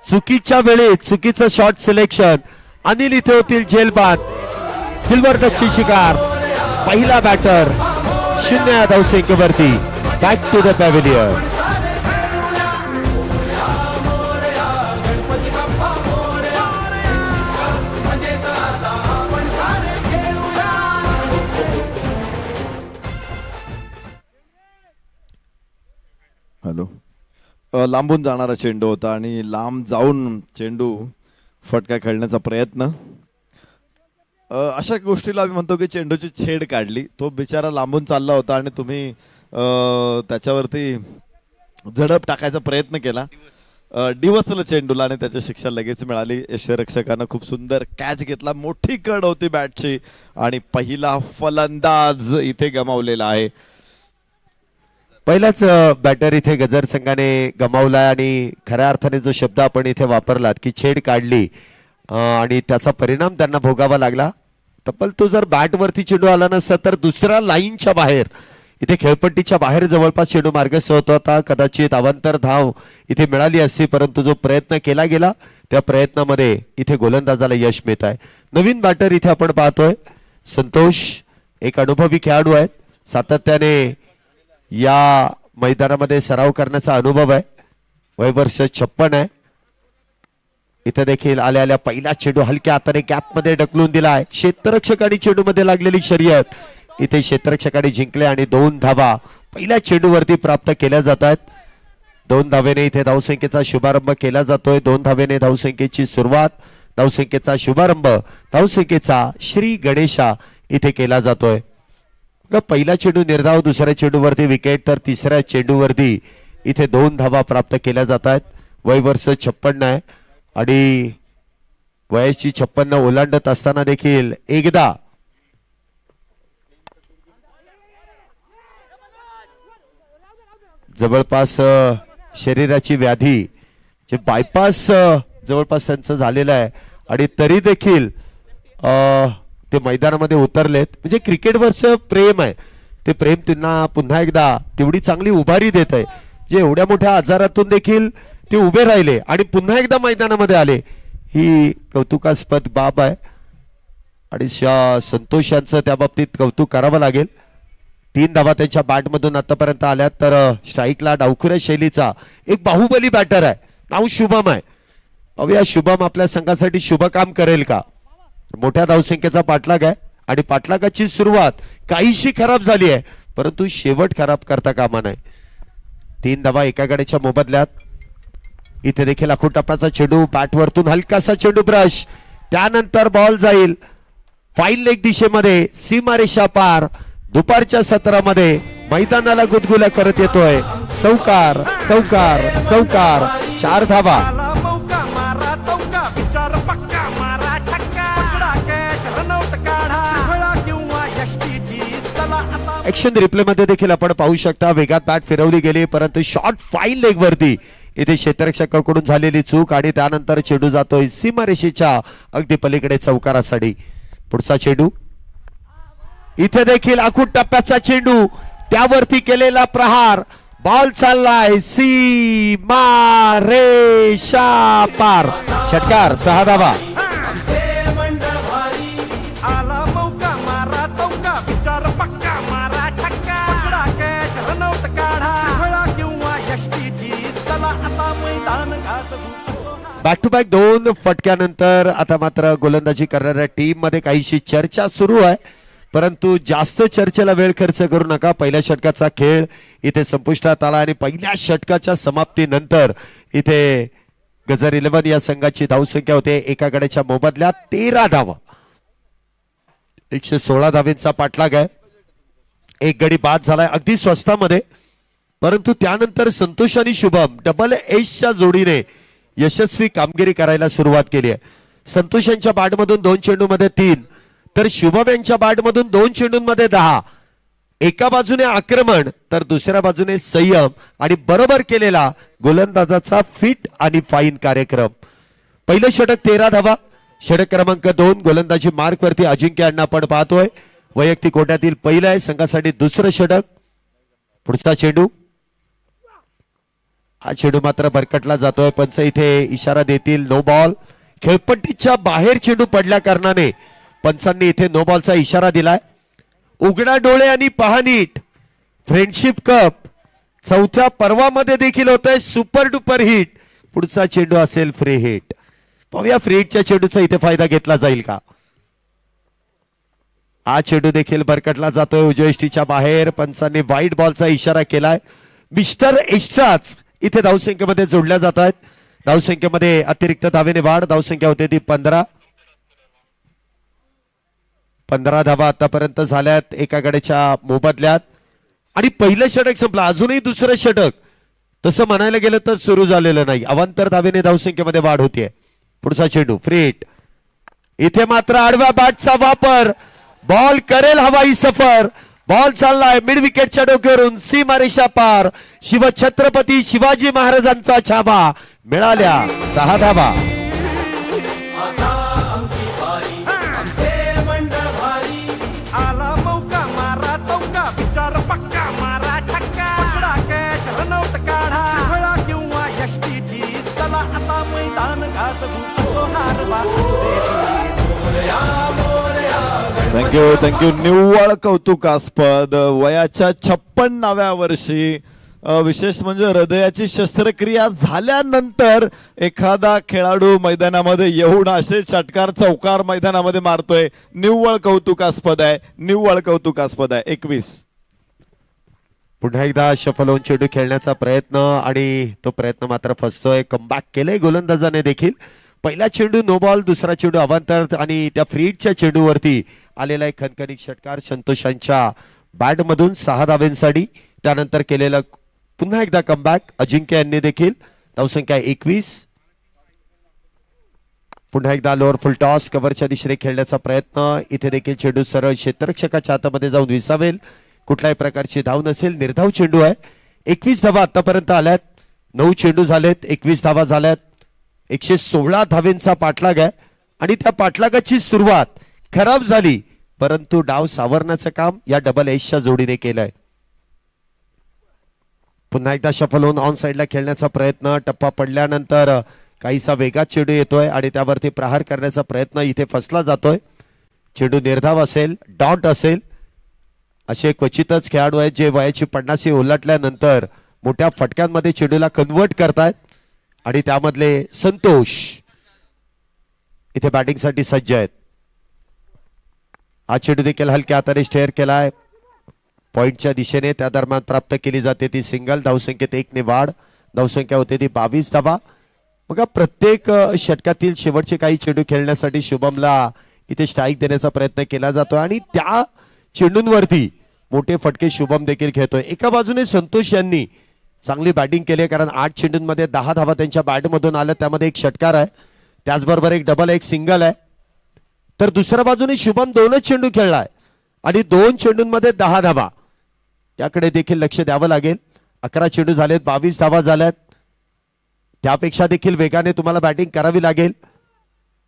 चुकीच्या वेळेत चुकीचं शॉट सिलेक्शन. अनिल इथे होतील जेलबाद. सिल्वर डकची शिकार. पहिला बॅटर 0 धावसंख्येवरती. Back to the pavilion. Hello. लांबून जाणारा चेंडू होता आणि लांब जाऊन चेंडू फटका खेळण्याचा प्रयत्न. अशा गोष्टीला आम्ही म्हणतो की चेंडूची छेड काढली. तो बिचारा लांबून चालला होता आणि तुम्ही त्याच्यावरती झडप टाकायचा प्रयत्न केला. डिवचलं चेंडूला आणि त्याची शिक्षा लगेच मिळाली. यष्टीरक्षकानं खूप सुंदर कॅच घेतला. मोठी कड होती बॅटची आणि पहिला फलंदाज इथे गमावलेला आहे. पहिलाच बॅटर इथे गजर संघाने गमावलाय आणि खऱ्या अर्थाने जो शब्द आपण इथे वापरलात की छेड काढली आणि त्याचा परिणाम त्यांना भोगावा लागला. तब्बल तो जर बॅट वरती चेंडू आला नसता तर दुसऱ्या लाईनच्या बाहेर इथे खेळपट्टीच्या बाहेर जवळपास चेंडू मार्गस्थ होत होता. कदाचित अवांतर धाव इथे मिळाली असती, परंतु जो प्रयत्न केला गेला त्या प्रयत्नामध्ये इथे गोलंदाजाला यश मिळत आहे. नवीन बॅटर इथे आपण पाहतोय संतोष, एक अनुभवी खेळाडू आहेत. सातत्याने या मैदानामध्ये सराव करण्याचा अनुभव आहे. वय वर्ष 56 आहे. इथे देखील आल्या आल्या पहिला चेंडू हलक्या हाताने गॅप मध्ये ढकलून दिलाय. क्षेत्ररक्षक आणि चेंडू मध्ये लागलेली शर्यत इथे क्षेत्ररक्षकाने जिंकले आणि 2 धावा पहिल्या चेंडूवरती प्राप्त केल्या जात आहेत. 2 धावेने इथे धावसंख्येचा शुभारंभ केला जातोय. 2 धावेने धावसंख्येची सुरुवात, धावसंख्येचा शुभारंभ, धावसंख्येचा श्री गणेशा इथे केला जातोय. पहिला चेंडू निर्धाव, दुसऱ्या चेंडूवरती विकेट, तर तिसऱ्या चेंडूवरती इथे 2 धावा प्राप्त केल्या जात आहेत. वय वर्ष 56 आहे आणि वयाची 56 ओलांडत असताना देखील एकदा जवळपास शरीराची व्याधी जे बायपास जवळपास त्यांचं झालेलं आहे आणि तरी देखील ते मैदानामध्ये उतरलेत. म्हणजे क्रिकेटवरचं प्रेम आहे, ते प्रेम त्यांना पुन्हा एकदा तेवढी चांगली उभारी देत आहे. जे एवढ्या मोठ्या आजारातून देखील ते उभे राहिले आणि पुन्हा एकदा मैदानामध्ये आले, ही कौतुकास्पद बाब आहे आणि संतोष यांचं त्या बाबतीत कौतुक करावं लागेल. 3 धावा त्यांच्या बॅटमधून आतापर्यंत आल्या. तर स्ट्राईकला डावखुऱ्या शैलीचा एक बाहुबली बॅटर आहे, नाव शुभम आहे. अवया शुभम आपल्या संघासाठी शुभ काम करेल का? मोठ्या धावसंख्येचा पाठलाग आहे आणि पाठलागाची सुरुवात काहीशी खराब झाली आहे, परंतु शेवट खराब करता कामा नये. 3 धावा एका गड्याच्या मोबदल्यात. इथे देखील आखूड टप्प्याचा चेंडू बॅट वरतून हलकासा चेंडू ब्रश, त्यानंतर बॉल जाईल फाईन लेग दिशेमध्ये, सीमारेषा पार. दुपारच्या सत्रामध्ये मैदानाला गुदगुल्या करत येतोय. चौकार चौकार चौकार, 4 धावा. आला मौका मारा चौका, विचार पक्का मारा छक्का. पकडा कॅच रनआउट काढा, फळा किंवा यष्टीची चला आता. ऍक्शन रिप्ले मध्ये देखील आपण पाहू शकता वेगात बॅट फिरवली गेली, परंतु शॉट फाईन लेग वरती. इथे क्षेत्ररक्षकाकडून झालेली चूक आणि त्यानंतर चेंडू जातोय सीमारेषेच्या अगदी पलीकडे चौकारासाठी. पुढचा चेंडू, इथे देखील आखूड टप्प्याचा चेंडू, त्यावरती केलेला प्रहार. बॉल चाललाय सीमारेषा पार. षटकार, 6 धावा. आला मौका मारा चौका, विचार पक्का मारा छक्का. पकडा कॅच रनआउट काढा, फळा किंवा यष्टीची चला आता मैदान गाजवू. बॅक टू बॅक 2 फटक्यानंतर आता मात्र गोलंदाजी करणाऱ्या टीम मध्ये काहीशी चर्चा सुरू आहे, परंतु जास्त चर्चेला वेळ खर्च करू नका. पहिल्या षटकाचा खेळ इथे संपुष्टात आला आणि पहिल्या षटकाच्या समाप्तीनंतर इथे गजर 11 या संघाची धावसंख्या होते एका गड्याच्या मोबदल्यात 13 धावा. 116 धावेंचा पाठलाग आहे. एक गडी बाद झालाय अगदी स्वस्तामध्ये, परंतु त्यानंतर संतोष आणि शुभम डबल एसच्या जोडीने यशस्वी कामगिरी करायला सुरुवात केली आहे. संतोष यांच्या बॅटमधून 2 चेंडूमध्ये 3, तर शुभम यांच्या बॅटमधून 2 चेंडूंमध्ये 10. एका बाजूने आक्रमण तर दुसऱ्या बाजूने संयम आणि बरोबर केलेला गोलंदाजाचा फिट आणि फाईन कार्यक्रम. पहिलं षटक 13 धावा. षटक क्रमांक 2 गोलंदाजी मार्क वरती अजिंक्य यांना आपण पाहतोय. वैयक्तिक कोट्यातील पहिलं आहे, संघासाठी दुसरं षटक. पुढचा चेंडू, हा चेंडू मात्र भरकटला जातोय. पंच इथे इशारा देतील नो बॉल. खेळपट्टीच्या बाहेर चेंडू पडल्या कारणाने पंचांनी इथे नो बॉलचा इशारा दिलाय. उघडा डोळे आणि पहा नीट. फ्रेंडशिप कप 4थ्या पर्वामध्ये देखील होत आहे सुपर डुपर हिट. पुढचा चेंडू असेल फ्री हिट. पाहूया फ्री हिटच्या चेंडूचा इथे फायदा घेतला जाईल का. हा चेंडू देखील भरकटला जातोय उजव्या यष्टीच्या बाहेर. पंचांनी व्हाईट बॉलचा इशारा केलाय. मिस्टर एक्स्ट्राच इथे धावसंख्येमध्ये जोडल्या जात आहेत. धावसंख्येमध्ये अतिरिक्त धावेने वाढ. धावसंख्या होते ती 15. 15 धावा आतापर्यंत झाल्यात एका गड्याच्या मोबदल्यात आणि पहिलं षटक संपलं. अजूनही दुसरं षटक तसं म्हणायला गेलं तर सुरू झालेलं नाही. अवांतर धावेने धावसंख्येमध्ये वाढ होतीये. पुढचा चेंडू फ्री हिट. इथे मात्र आडव्या बॅटचा वापर. बॉल करेल हवाई सफर. बॉल चाललाय मिड विकेटच्या डोक्यावरून सीमारेषा पार. शिवछत्रपती शिवाजी महाराजांचा छावा. मिळाल्या 6 धावा. आला मौका मारा चौका, विचार पक्का मारा छक्का. पकडा कॅच रनआउट काढा, फळा किंवा यष्टीची चला आता मैदान गाजवू. असो हार बा असो दे जीत. थँक्यू. निव्वळ कौतुकास्पद. वयाच्या 56व्या वर्षी विशेष म्हणजे हृदयाची शस्त्रक्रिया झाल्यानंतर एखादा खेळाडू मैदानामध्ये येऊन असे षटकार चौकार मैदानामध्ये मारतोय. निव्वळ कौतुकास्पद आहे, निव्वळ कौतुकास्पद आहे. 21. पुन्हा एकदा शफल होऊन चेंडू खेळण्याचा प्रयत्न आणि तो प्रयत्न मात्र फसतोय. कमबॅक केलंय गोलंदाजाने देखील. पहिला चेंडू नो बॉल, दुसरा चेंडू अवांतर आणि त्या फ्रीडच्या चेंडूवरती आलेला एक खणखणीत षटकार संतोषांच्या बॅटमधून 6 धावेंसाठी. त्यानंतर केलेला पुन्हा एकदा कमबॅक अजिंक्य यांनी देखील. धावसंख्या 21. पुन्हा एकदा लोअर फुल टॉस कव्हरच्या दिशेने खेळण्याचा प्रयत्न. इथे देखील चेंडू सरळ क्षेत्ररक्षकाच्या हातामध्ये जाऊन विसावेल. कुठल्याही प्रकारची धाव नसेल. निर्धाव चेंडू आहे. 21 धावा आतापर्यंत आल्यात. 9 चेंडू झालेत. 21 धावा झाल्यात. 116 धावेंचा पाठलाग आहे आणि त्या पाठलागाची सुरुवात खराब झाली, परंतु डाव सावरण्याचं काम या डबल एसच्या जोडीने केलंय. पुन्हा एकदा शफल होऊन ऑन साइडला खेळण्याचा प्रयत्न. टप्पा पडल्यानंतर काहीसा वेगात चेंडू येतोय आणि त्यावरती प्रहार करण्याचा प्रयत्न इथे फसला जातोय. चेंडू निर्धाव असेल, डॉट असेल, असे क्वचितच खेळाडू आहेत जे वयाची 50 ओलाटल्यानंतर मोठ्या फटक्यांमध्ये चेंडूला कन्वर्ट करतायत आणि त्यामधले संतोष इथे बॅटिंगसाठी सज्ज आहेत. हा चेंडू देखील हलक्या हाताने स्टेअर केलाय पॉइंटच्या दिशेने. त्या दरम्यान प्राप्त केली जाते ती सिंगल. धावसंख्येत 1 ने वाढ. धावसंख्या होते ती 22 धावा. बघा प्रत्येक षटकातील शेवटचे काही चेंडू खेळण्यासाठी शुभमला इथे स्ट्राईक देण्याचा प्रयत्न केला जातो आणि त्या चेंडूंवरती मोठे फटके शुभम देखील खेळतोय. एका बाजूने संतोष यांनी चांगली बॅटिंग केली आहे, कारण 8 चेंडूंमध्ये 10 धावा त्यांच्या बॅटमधून आल्या, त्यामध्ये एक षटकार आहे, त्याचबरोबर एक डबल एक सिंगल आहे. तर दुसऱ्या बाजूने शुभम 2च चेंडू खेळलाय आणि 2 चेंडूंमध्ये 10 धावा, याकडे देखील लक्ष द्यावं लागेल. 11 चेंडू झालेत, 22 धावा झाल्यात, त्यापेक्षा देखील वेगाने तुम्हाला बॅटिंग करावी लागेल.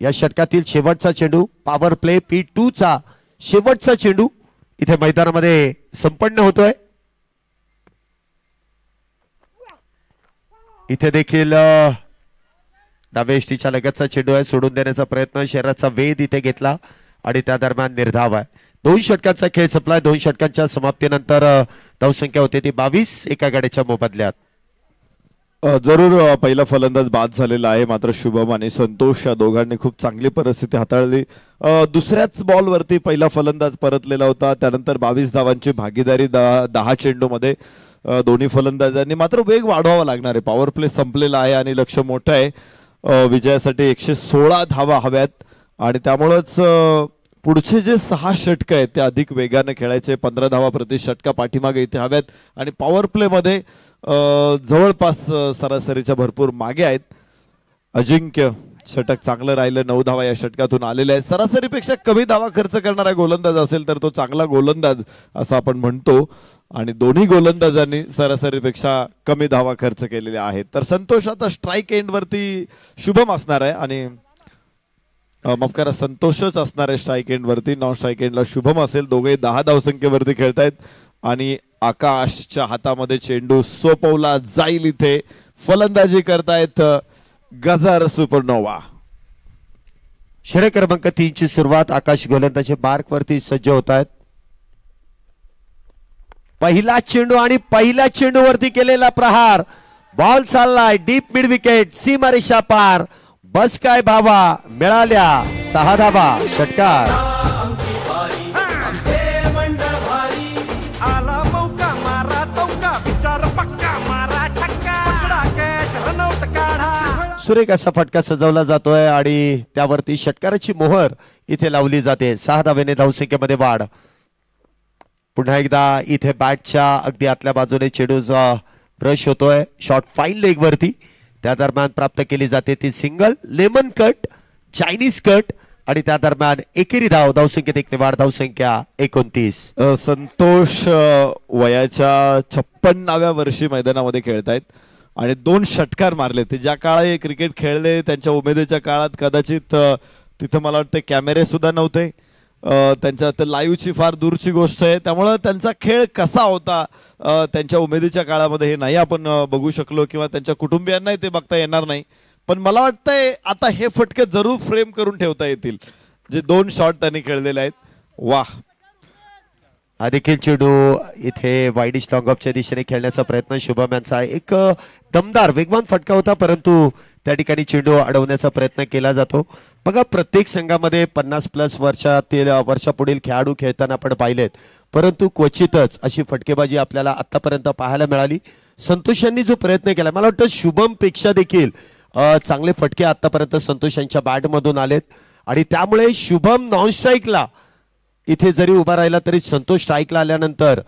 या षटकातील शेवटचा चेंडू पॉवर प्ले P2 चा शेवटचा चेंडू इथे मैदानामध्ये संपन्न होतोय. इथे देखील डाव्या एष्टीच्या लगतचा चेंडू आहे, सोडून देण्याचा प्रयत्न, शरीराचा वेध इथे घेतला आणि त्या दरम्यान निर्धाव आहे. 2 षटकांचा खेळ संपलाय. 2 षटकांच्या समाप्तीनंतर धावसंख्या होती ती 22 एका गाड्याच्या मोबदल्यात. जरूर पहिला फलंदाज बाद झालेला आहे, मात्र शुभम आणि संतोष या दोघांनी खूप चांगली परिस्थिती हाताळली. दुसऱ्याच बॉलवरती पहिला फलंदाज परतलेला होता, त्यानंतर 22 धावांची भागीदारी 10 चेंडूमध्ये दोन्ही फलंदाजांनी. मात्र वेग वाढवावा लागणार आहे, पॉवर प्ले संपलेला आहे आणि लक्ष मोठं आहे. विजयासाठी 116 धावा हव्यात आणि त्यामुळंच पुढचे जे 6 षटक आहेत ते अधिक वेगाने खेळायचे. 15 धावा प्रति षटका पाठीमागे इथे हव्यात आणि पॉवर प्ले मध्ये जवळपास सरासरीच्या भरपूर मागे आहेत. अजिंक्य षटक चांगलं राहिलं, 9 धावा या षटकातून आलेल्या आहेत. सरासरीपेक्षा कमी धावा खर्च करणारा गोलंदाज असेल तर तो चांगला गोलंदाज असं आपण म्हणतो आणि दोन्ही गोलंदाजांनी सरासरीपेक्षा कमी धावा खर्च केलेल्या आहेत. तर संतोष आता स्ट्राईक एंड वरती शुभम असणार आहे आणि माफ करा, संतोषच असणार आहे स्ट्राईक एंड वरती. नॉन स्ट्राईक एंडला शुभम असेल. दोघे 10 धावसंख्येवरती खेळतायत आणि आकाशच्या हातामध्ये चेंडू सोपवला जाईल. इथे फलंदाजी करतायत गजर सुपरनोवा. षटक क्रमांक 3 ची सुरुवात. आकाश गोलंदाजी मार्क वरती सज्ज होत आहेत. पहिला चेंडू आणि पहिल्या चेंडूवरती केलेला प्रहार. बॉल चाललाय डीप मिड विकेट, सीमारेषा पार. बस काय भावा, मिळाल्या 6 धावा. षटकार. आला मौका मारा चौका, विचार पक्का मारा छक्का, पकडा कॅच रनआउट काढा. सुरेख असा फटका सजवला जातोय आणि त्यावरती षटकाराची मोहर इथे लावली जाते. 6 धावेने धावसंख्येमध्ये वाढ. पुन्हा एकदा इथे बॅटच्या अगदी आतल्या बाजूने चेंडूचा ब्रश होतोय शॉर्ट फाईन लेग वरती. त्या दरम्यान प्राप्त केली जाते ती single, lemon cut, Chinese cut आणि त्या दरम्यान एकेरी धावसंख्येत एक वाढ. धावसंख्या 29. संतोष वयाच्या 56व्या वर्षी मैदानामध्ये खेळतायत आणि 2 षटकार मारले. ते ज्या काळी क्रिकेट खेळले त्यांच्या उमेदीच्या काळात कदाचित तिथं मला वाटतं कॅमेरे सुद्धा नव्हते. त्यांच्या लाईव्हची फार दूरची गोष्ट आहे, त्यामुळं त्यांचा खेळ कसा होता त्यांच्या उमेदीच्या काळामध्ये हे नाही आपण बघू शकलो किंवा त्यांच्या कुटुंबियांनाही ते बघता येणार नाही. पण मला वाटतंय आता हे फटके जरूर फ्रेम करून ठेवता येतील, जे 2 शॉट त्यांनी खेळलेले आहेत. वाह. हा देखील चेंडू इथे वाईडिश लॉंग ऑफच्या दिशेने खेळण्याचा प्रयत्न शुभम यांचा. एक दमदार वेगवान फटका होता, परंतु त्या ठिकाणी चेंडू अडवण्याचा प्रयत्न केला जातो. बघा प्रत्येक संघामध्ये 50+ वर्षापुढील खेळाडू खेळताना आपण पाहिलेत, परंतु क्वचितच अशी फटकेबाजी आपल्याला आतापर्यंत पाहायला मिळाली. संतोष यांनी जो प्रयत्न केला, मला वाटतं शुभम पेक्षा देखील चांगले फटके आतापर्यंत संतोष यांच्या बॅटमधून आलेत आणि त्यामुळे शुभम नॉन स्ट्राईकला इथे जरी उभा राहिला तरी संतोष स्ट्राईकला आल्यानंतर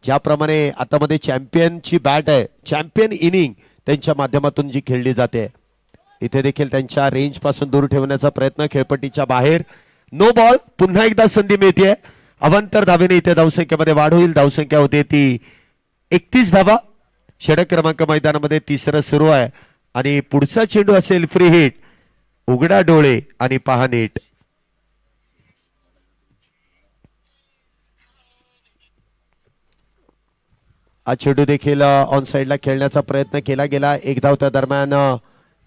ज्याप्रमाणे आतामध्ये चॅम्पियनची बॅट आहे, चॅम्पियन इनिंग त्यांच्या माध्यमातून जी खेळली जाते, इथे देखील त्यांच्या रेंज पासून दूर ठेवण्याचा प्रयत्न. खेळपट्टीच्या बाहेर नो बॉल. पुन्हा एकदा संधी मिळते. अवांतर धावेने इथे धावसंख्येमध्ये वाढ होईल. धावसंख्या होते ती 31 धावा. षटक क्रमांक मैदानामध्ये 3रं सुरू आहे आणि पुढचा चेंडू असेल फ्री हिट. उघडा डोळे आणि पहा नीट. हा चेंडू देखील ऑन साइडला खेळण्याचा प्रयत्न केला गेला. एक धाव त्या दरम्यान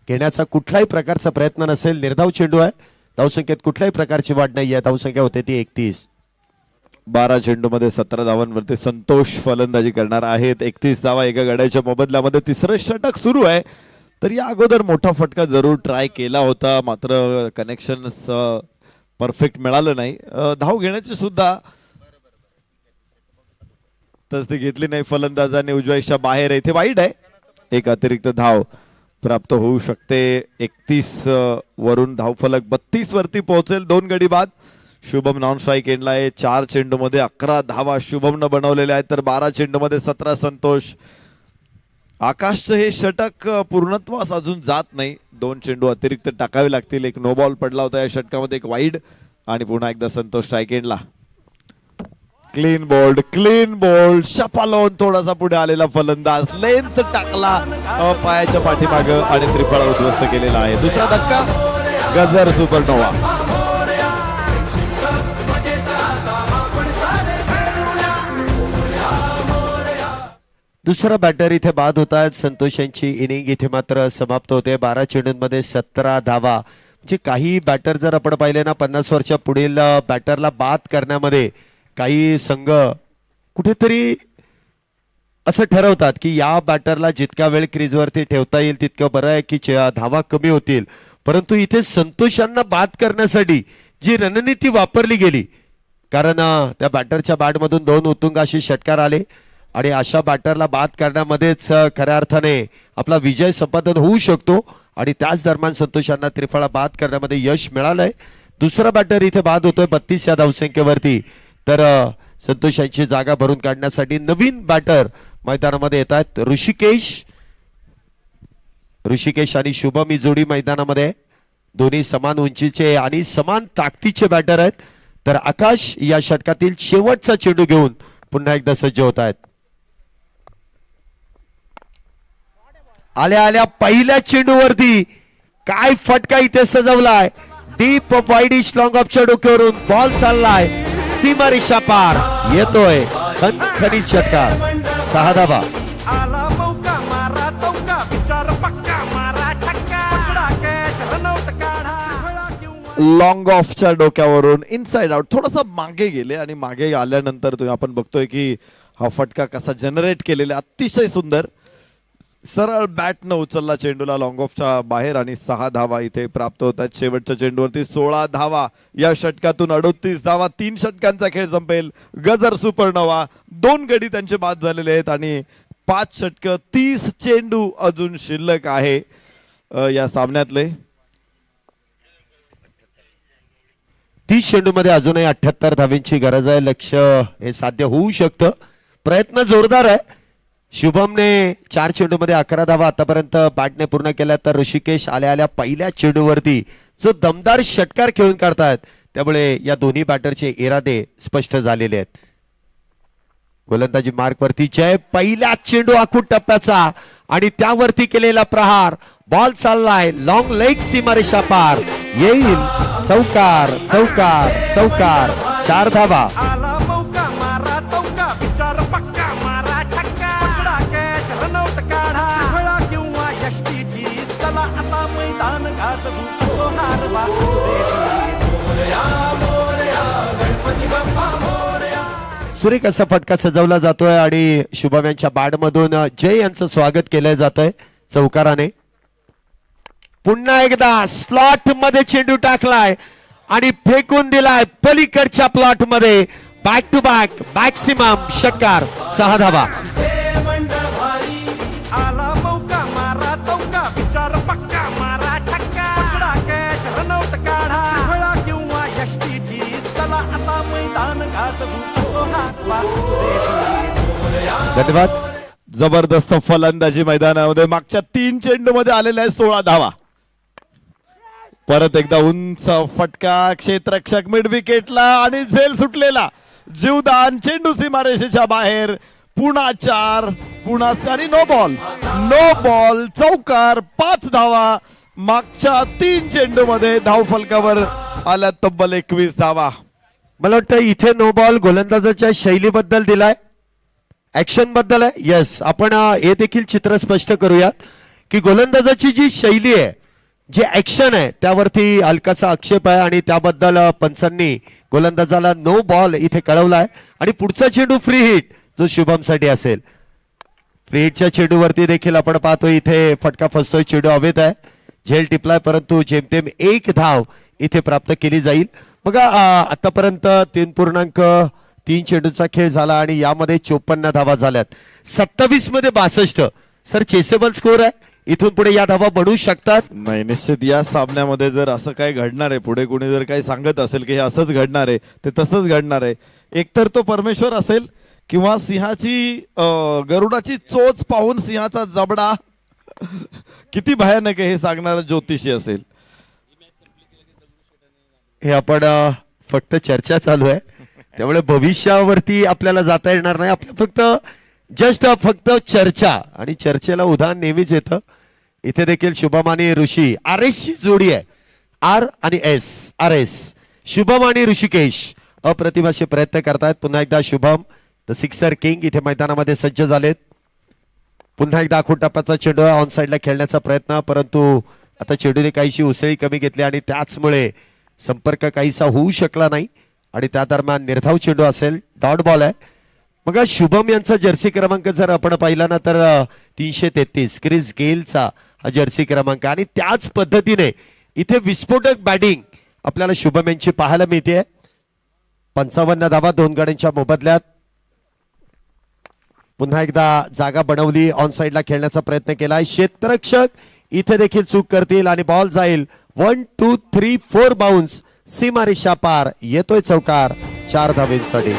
घेण्याचा कुठल्याही प्रकारचा प्रयत्न नसेल. निर्धाव चेंडू आहे. धावसंख्येत कुठल्याही प्रकारची वाढ नाही आहे. धावसंख्या होते ती 31. 12 चेंडूमध्ये 17 धावांवरती संतोष फलंदाजी करणार आहेत. 31 धावा एका गड्याच्या मोबदल्यामध्ये. 3रं षटक सुरू आहे. तर या अगोदर मोठा फटका जरूर ट्राय केला होता, मात्र कनेक्शन परफेक्ट मिळालं नाही. धाव घेण्याची सुद्धा तसदी घेतली नाही फलंदाजाने. उजव्याच्या बाहेर इथे वाईड आहे. एक अतिरिक्त धाव प्राप्त होऊ शकते. 31 वरून धावफलक 32 वरती पोहोचेल. 2 गडी बाद. शुभम नॉन स्ट्राईक एंडला आहे. 4 चेंडूमध्ये 11 धावा शुभमनं बनवलेल्या आहेत, तर 12 चेंडूमध्ये 17 संतोष. आकाशचं हे षटक पूर्णत्वास अजून जात नाही. 2 चेंडू अतिरिक्त टाकावे लागतील. एक नो बॉल पडला होता या षटकामध्ये, एक वाईड, आणि पुन्हा एकदा संतोष स्ट्राईक एंडला. क्लीन बोल्ड शपालोन थोडासा पुढे आलेला फलंदाज, लेंथ टाकला पायाच्या पाठीमागं आणि त्रिफळा उद्ध्वस्त केलेला आहे. दुसरा धक्का, गजर सुपरनोवा. दुसरा बॅटर इथे बाद होत आहेत. संतोष यांची इनिंग इथे मात्र समाप्त होते. 12 चेंडूंमध्ये 17 धावा. म्हणजे काही बॅटर जर आपण पाहिले ना, 50 वर्षा पुढील बॅटरला बाद करण्यामध्ये काही संघ कुठेतरी असं ठरवतात की या बॅटरला जितका वेळ क्रीजवरती ठेवता येईल तितकं बरं आहे, की धावा कमी होतील. परंतु इथे संतोषांना बाद करण्यासाठी जी रणनीती वापरली गेली, कारण त्या बॅटरच्या बॅटमधून 2 उत्तुंग असे षटकार आले आणि अशा बॅटरला बाद करण्यामध्येच खऱ्या अर्थाने आपला विजय संपादन होऊ शकतो, आणि त्याच दरम्यान संतोषांना त्रिफळा बाद करण्यामध्ये यश मिळालंय. दुसरा बॅटर इथे बाद होतोय 32 या धावसंख्येवरती. तर संतोषांची जागा भरून काढण्यासाठी नवीन बॅटर मैदानामध्ये येत आहेत. ऋषिकेश आणि शुभम ही जोडी मैदानामध्ये. दोन्ही समान उंचीचे आणि समान ताकदीचे बॅटर आहेत. तर आकाश या षटकातील शेवटचा चेंडू घेऊन पुन्हा एकदा सज्ज होत आहेत. आल्या पहिल्या चेंडूवरती काय फटका इथे सजवलाय. डीप वाईडिश लॉंग ऑफच्या डोक्यावरून बॉल चाललाय, सीमारेषा पार येतोय. खणखणीत षटकार, 6 धावा. आला मौका मारा चौका, विचार पक्का मारा छक्का, पकडा कॅच रनआउट काढा. लॉंग ऑफच्या डोक्यावरून इनसाइड आउट थोडासा मागे गेले, आणि मागे आल्यानंतर तुम्ही आपण बघतोय की हा फटका कसा जनरेट केलेला, अतिशय सुंदर. सरळ बॅटनं उचलला चेंडूला लॉंग ऑफच्या बाहेर, आणि 6 धावा इथे प्राप्त होत आहेत. शेवटच्या चेंडूवरती 16 धावा. या षटकातून 38 धावा. 3 षटकांचा खेळ संपेल. गजर सुपरनोवा. 2 गडी त्यांचे बाद झालेले आहेत, आणि 5 षटक 30 चेंडू अजून शिल्लक आहे या सामन्यातले. 30 चेंडूमध्ये अजूनही 78 धावांची गरज आहे. लक्ष्य हे साध्य होऊ शकतं. प्रयत्न जोरदार आहे. शुभमने 4 चेंडूमध्ये 11 धावा आतापर्यंत बॅटने पूर्ण केल्या, तर ऋषिकेश आल्या पहिल्या चेंडूवरती जो दमदार षटकार खेळून काढतात, त्यामुळे या दोन्ही बॅटरचे इरादे स्पष्ट झालेले आहेत. गोलंदाजी मार्कवरती जय. पहिल्या चेंडू आखूड टप्प्याचा आणि त्यावरती केलेला प्रहार. बॉल चाललाय लॉंग लेग, सीमारेषा पार येईल. चौकार चौकार चौकार. 4 धावा. आला मौका मारा चौका, विचार पक्का मारा छक्का, पकडा कॅच रनआउट काढा. त्रिफळा किंवा यष्टीची चला आता मैदान गाजवू, असो हार वा असो जीत. सुरेख असा फटका सजवला जातोय, आणि शुभम यांच्या बॅटमधून जय यांचं स्वागत केलं जातंय चौकाराने. पुन्हा एकदा स्लॉट मध्ये चेंडू टाकलाय आणि फेकून दिलाय पलीकडच्या प्लॉट मध्ये. बॅक टू बॅक मॅक्सिमम षटकार, 6 धावा. आला मौका मारा चौका, विचार पक्का मारा छक्का, पकडा कॅच रनआउट काढा. त्रिफळा किंवा यष्टीची चला आता मैदान गाजवू, असो हार वा असो जीत. धन्यवाद. जबरदस्त फलंदाजी मैदानामध्ये. मागच्या 3 चेंडूमध्ये आलेल्या आहे 16 धावा. परत एकदा उंच फटका, क्षेत्ररक्षक मिड विकेटला, आणि झेल सुटलेला जीवदान चेंडू सीमारेषेच्या बाहेर. पुन्हा 4, पुन्हा, आणि नो बॉल चौकार. 5 धावा. मागच्या 3 चेंडूमध्ये धावफलकावर आल्या तब्बल 21 धावा. मला वाटतं इथे नो बॉल गोलंदाजाच्या शैलीबद्दल दिलाय, ऍक्शन बद्दल आहे. येस, आपण हे देखील चित्र स्पष्ट करूयात की गोलंदाजाची जी शैली आहे, जे ऍक्शन आहे, त्यावरती हलकासा आक्षेप आहे, आणि त्याबद्दल पंचांनी गोलंदाजाला नो बॉल इथे कळवलाय. आणि पुढचा चेंडू फ्री हिट जो शुभम साठी असेल. फ्री हिटच्या चेंडूवरती देखील आपण पाहतो इथे फटका फसतोय. चेंडू हवेत आहे, झेल टिपलाय, परंतु जेमतेम 1 धाव इथे प्राप्त केली जाईल. बघा आतापर्यंत 3.3 चेंडूचा खेळ झाला, आणि यामध्ये 54 धावा झाल्यात. 27 मध्ये 62. सर चेसेबल स्कोर आहे. इथून पुढे या धावा बनवू शकतात. नाही, निश्चित या सामन्यामध्ये जर असं काय घडणार आहे, पुढे कोणी जर काही सांगत असेल की हे असंच घडणार आहे, ते तसंच घडणार आहे. एकतर तो परमेश्वर असेल किंवा सिंहाची गरुडाची चोच पाहून सिंहाचा जबडा किती भयानक आहे हे सांगणारा ज्योतिषी असेल. हे आपण फक्त चर्चा चालू आहे, त्यामुळे भविष्यावरती आपल्याला जाता येणार नाही. आपलं फक्त चर्चा, आणि चर्चेला उदाहरण नेहमीच येतं. इथे देखील शुभम आणि ऋषी आर एस ची जोडी आहे. आर आणि एस, आर एस. शुभम आणि ऋषिकेश अप्रतिम असे प्रयत्न करतायत. पुन्हा एकदा शुभम द सिक्सर किंग इथे मैदानामध्ये सज्ज झालेत. पुन्हा एकदा आखूड टप्प्याचा चेंडू ऑन साइडला खेळण्याचा प्रयत्न, परंतु आता चेंडूने काहीशी उसळी कमी घेतली आणि त्याचमुळे संपर्क काहीसा होऊ शकला नाही आणि त्या दरम्यान निर्धाव चेंडू असेल, डॉट बॉल आहे. मग शुभम यांचा जर्सी क्रमांक जर आपण पाहिला ना तर 333 क्रिस गेलचा हा जर्सी क्रमांक, आणि त्याच पद्धतीने इथे विस्फोटक बॅटिंग आपल्याला शुभम यांची पाहायला मिळते. 55 धावा 2 गड्यांच्या मोबदल्यात. पुन्हा एकदा जागा बनवली, ऑन साइडला खेळण्याचा प्रयत्न केलाय. क्षेत्ररक्षक इथे देखील चूक करतील आणि बॉल जाईल 1 2 3 4 बाउन्स, सीमारेषा पार. येतोय चौकार 4 धावेंसाठी.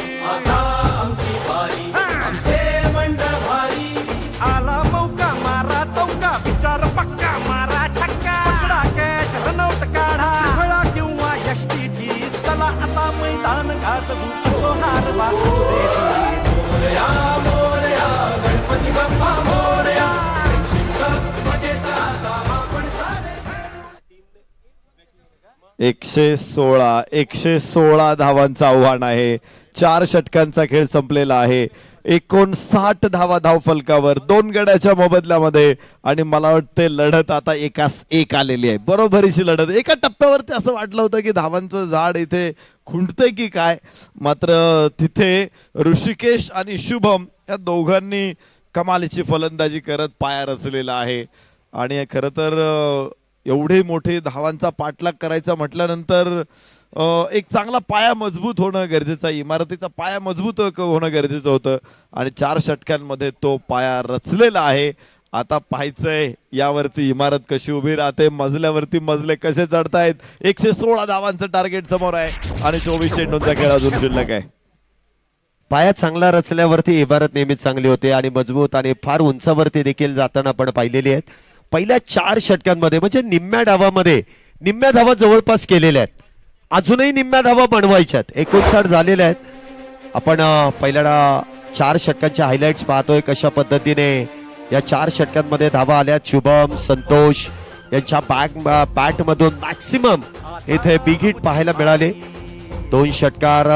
आला मौका मारा चौका, विचार पक्का मारा छक्का, पकडा कॅच रनआउट काढा, फळा किंवा यष्टीची चला आता मैदान गाजवू, असो हार बा असो दे जीत. मोरया मोरया गणपती बाप्पा मोरया, मजेत आता आपण सारे. 116 धावांचं आव्हान आहे. 4 षटकांचा खेळ संपलेला आहे. 59 धावा धाव फलकावर 2 गड्याच्या मोबदल्यामध्ये, आणि मला वाटते लढत आता 1-1 आलेली आहे. बरोबरीची लढत. एका टप्प्यावरती असं वाटलं होतं की धावांचं झाड इथे खुंटतंय की काय, मात्र तिथे ऋषिकेश आणि शुभम या दोघांनी कमालीची फलंदाजी करत पाया रचलेला आहे. आणि खरं तर एवढे मोठे धावांचा पाठलाग करायचा म्हटल्यानंतर एक चांगला पाया मजबूत होणं गरजेचं आहे. इमारतीचा पाया मजबूत होणं गरजेचं होतं, आणि 4 षटकांमध्ये तो पाया रचलेला आहे. आता पाहायचंय यावरती इमारत कशी उभी राहते, मजल्यावरती मजले कसे चढतायत. 116 धावांचं टार्गेट समोर आहे आणि 24 चेंडूंचा खेळ अजून शिल्लक आहे. पाया चांगला रचल्यावरती इमारत नेहमीच चांगली होते आणि मजबूत, आणि फार उंचावरती देखील जाताना आपण पाहिलेली आहेत. पहिल्या 4 षटकांमध्ये म्हणजे निम्म्या डावामध्ये निम्म्या धावा जवळपास केलेल्या आहेत. अजूनही निम्म्या धावा बनवायच्यात. 59 झालेल्या आहेत. आपण पहिल्या 4 षटकांच्या हायलाइट्स पाहतोय कशा पद्धतीने या 4 षटकांमध्ये धावा आल्यात. शुभम, संतोष यांच्या बॅट मधून मॅक्सिमम इथे बिग हिट पाहायला मिळाले. 2 षटकार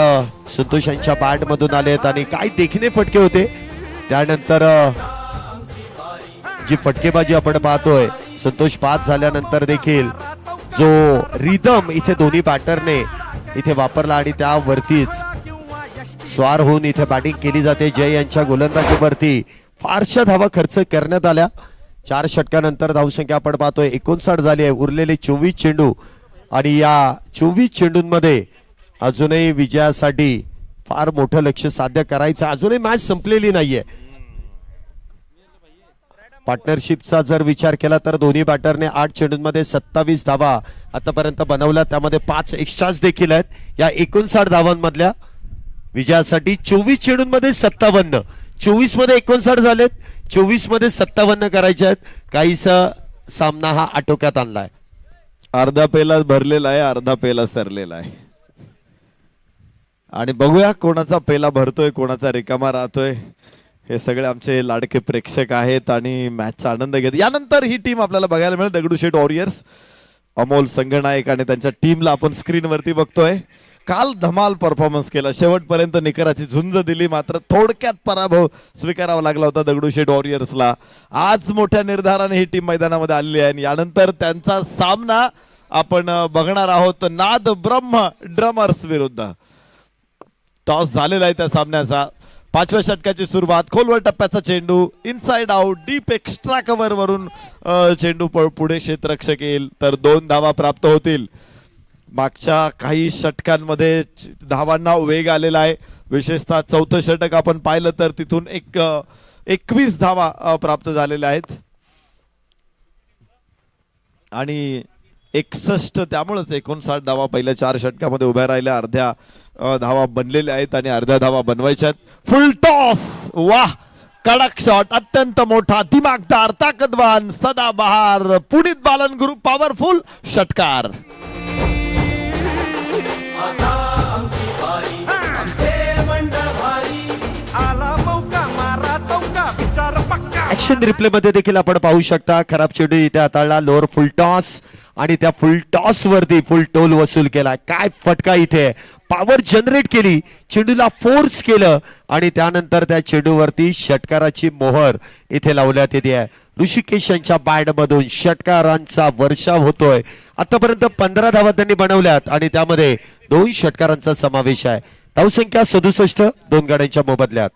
संतोष यांच्या बॅट मधून आलेत आणि काय देखणे फटके होते. त्यानंतर जी फटकेबाजी आपण पाहतोय, संतोष 5 झाल्यानंतर देखील जो रिदम इथे दोन्ही बॅटरने इथे वापरला आणि त्यावरतीच स्वार होऊन इथे बॅटिंग केली जाते. जय यांच्या गोलंदाजीवरती फारशा धावा खर्च करण्यात आल्या. 4 षटकानंतर धावसंख्या आपण पाहतोय 59 झाली आहे. उरलेले 24 चेंडू, आणि या 24 चेंडूंमध्ये अजूनही विजयासाठी फार मोठं लक्ष साध्य करायचं. अजूनही मॅच संपलेली नाहीये. पार्टनरशिपचा जर विचार केला तर दोन्ही बॅटरने 8 चेंडूंमध्ये 27 धावा आतापर्यंत बनवल्या, त्यामध्ये 5 एक्स्ट्राज देखील आहेत. या 59 धावांमधल्या विजयासाठी 24 चेंडूंमध्ये 57, 24 मध्ये 59 झालेत, 24 मध्ये 57 करायचे आहेत. काहीसा सामना हा आटोक्यात आणलाय. अर्धा पेला भरलेला आहे, अर्धा पेला सरलेला आहे, आणि बघूया कोणाचा पेला भरतोय कोणाचा रिकामा राहतोय. हे सगळे आमचे लाडके प्रेक्षक आहेत आणि मॅचचा आनंद घेत. यानंतर ही टीम आपल्याला बघायला मिळेल, दगडूशेठ वॉरियर्स. अमोल संगनायक आणि त्यांच्या टीमला आपण स्क्रीनवरती बघतोय. काल धमाल परफॉर्मन्स केला, शेवटपर्यंत निकराची झुंज दिली, मात्र थोडक्यात पराभव स्वीकारावा लागला होता दगडूशेठ वॉरियर्सला. आज मोठ्या निर्धाराने ही टीम मैदानामध्ये आलेली आहे. यानंतर त्यांचा सामना आपण बघणार आहोत नाद ब्रह्म ड्रमर्स विरुद्ध. टॉस झालेला आहे त्या सामन्याचा. 5व्या षटकाची सुरुवात. खोलवर टप्प्याचा चेंडू, inside out, deep extra cover वरून चेंडू पुढे क्षेत्ररक्षक येईल तर 2 धावा प्राप्त होतील. मागच्या काही षटकांमध्ये धावांना वेग आलेला आहे. विशेषतः 4थं षटक आपण पाहिलं तर तिथून 21 धावा प्राप्त झालेल्या आहेत. आणि 61, त्यामुळेच 59 धावा पहिल्या 4 षटकामध्ये उभ्या राहिल्या. अर्ध्या धावा बनलेल्या आहेत आणि अर्ध्या धावा बनवायच्या आहेत. फुल टॉस, वाह, कडक शॉट, अत्यंत मोठा, दिमागदार, ताकदवान, सदाबहार, पुनीत बालन ग्रुप पॉवरफुल षटकार. आला मौका मारा चौका विचार पक्का. ऍक्शन रिप्ले मध्ये देखील आपण पाहू शकता खराब चेंडू इथे हाताळला, लोअर फुल टॉस आणि त्या फुल टॉस वरती फुल टोल वसूल केला. काय फटका इथे, पॉवर जनरेट केली, चेंडूला फोर्स केलं आणि त्यानंतर त्या चेंडूवरती षटकाराची मोहर इथे लावण्यात येते आहे. ऋषिकेश यांच्या बॅट मधून षटकारांचा वर्षाव होतोय. आतापर्यंत 15 धावा त्यांनी बनवल्यात आणि त्यामध्ये 2 षटकारांचा समावेश आहे. धावसंख्या 67, 2 गाड्यांच्या मोबदल्यात.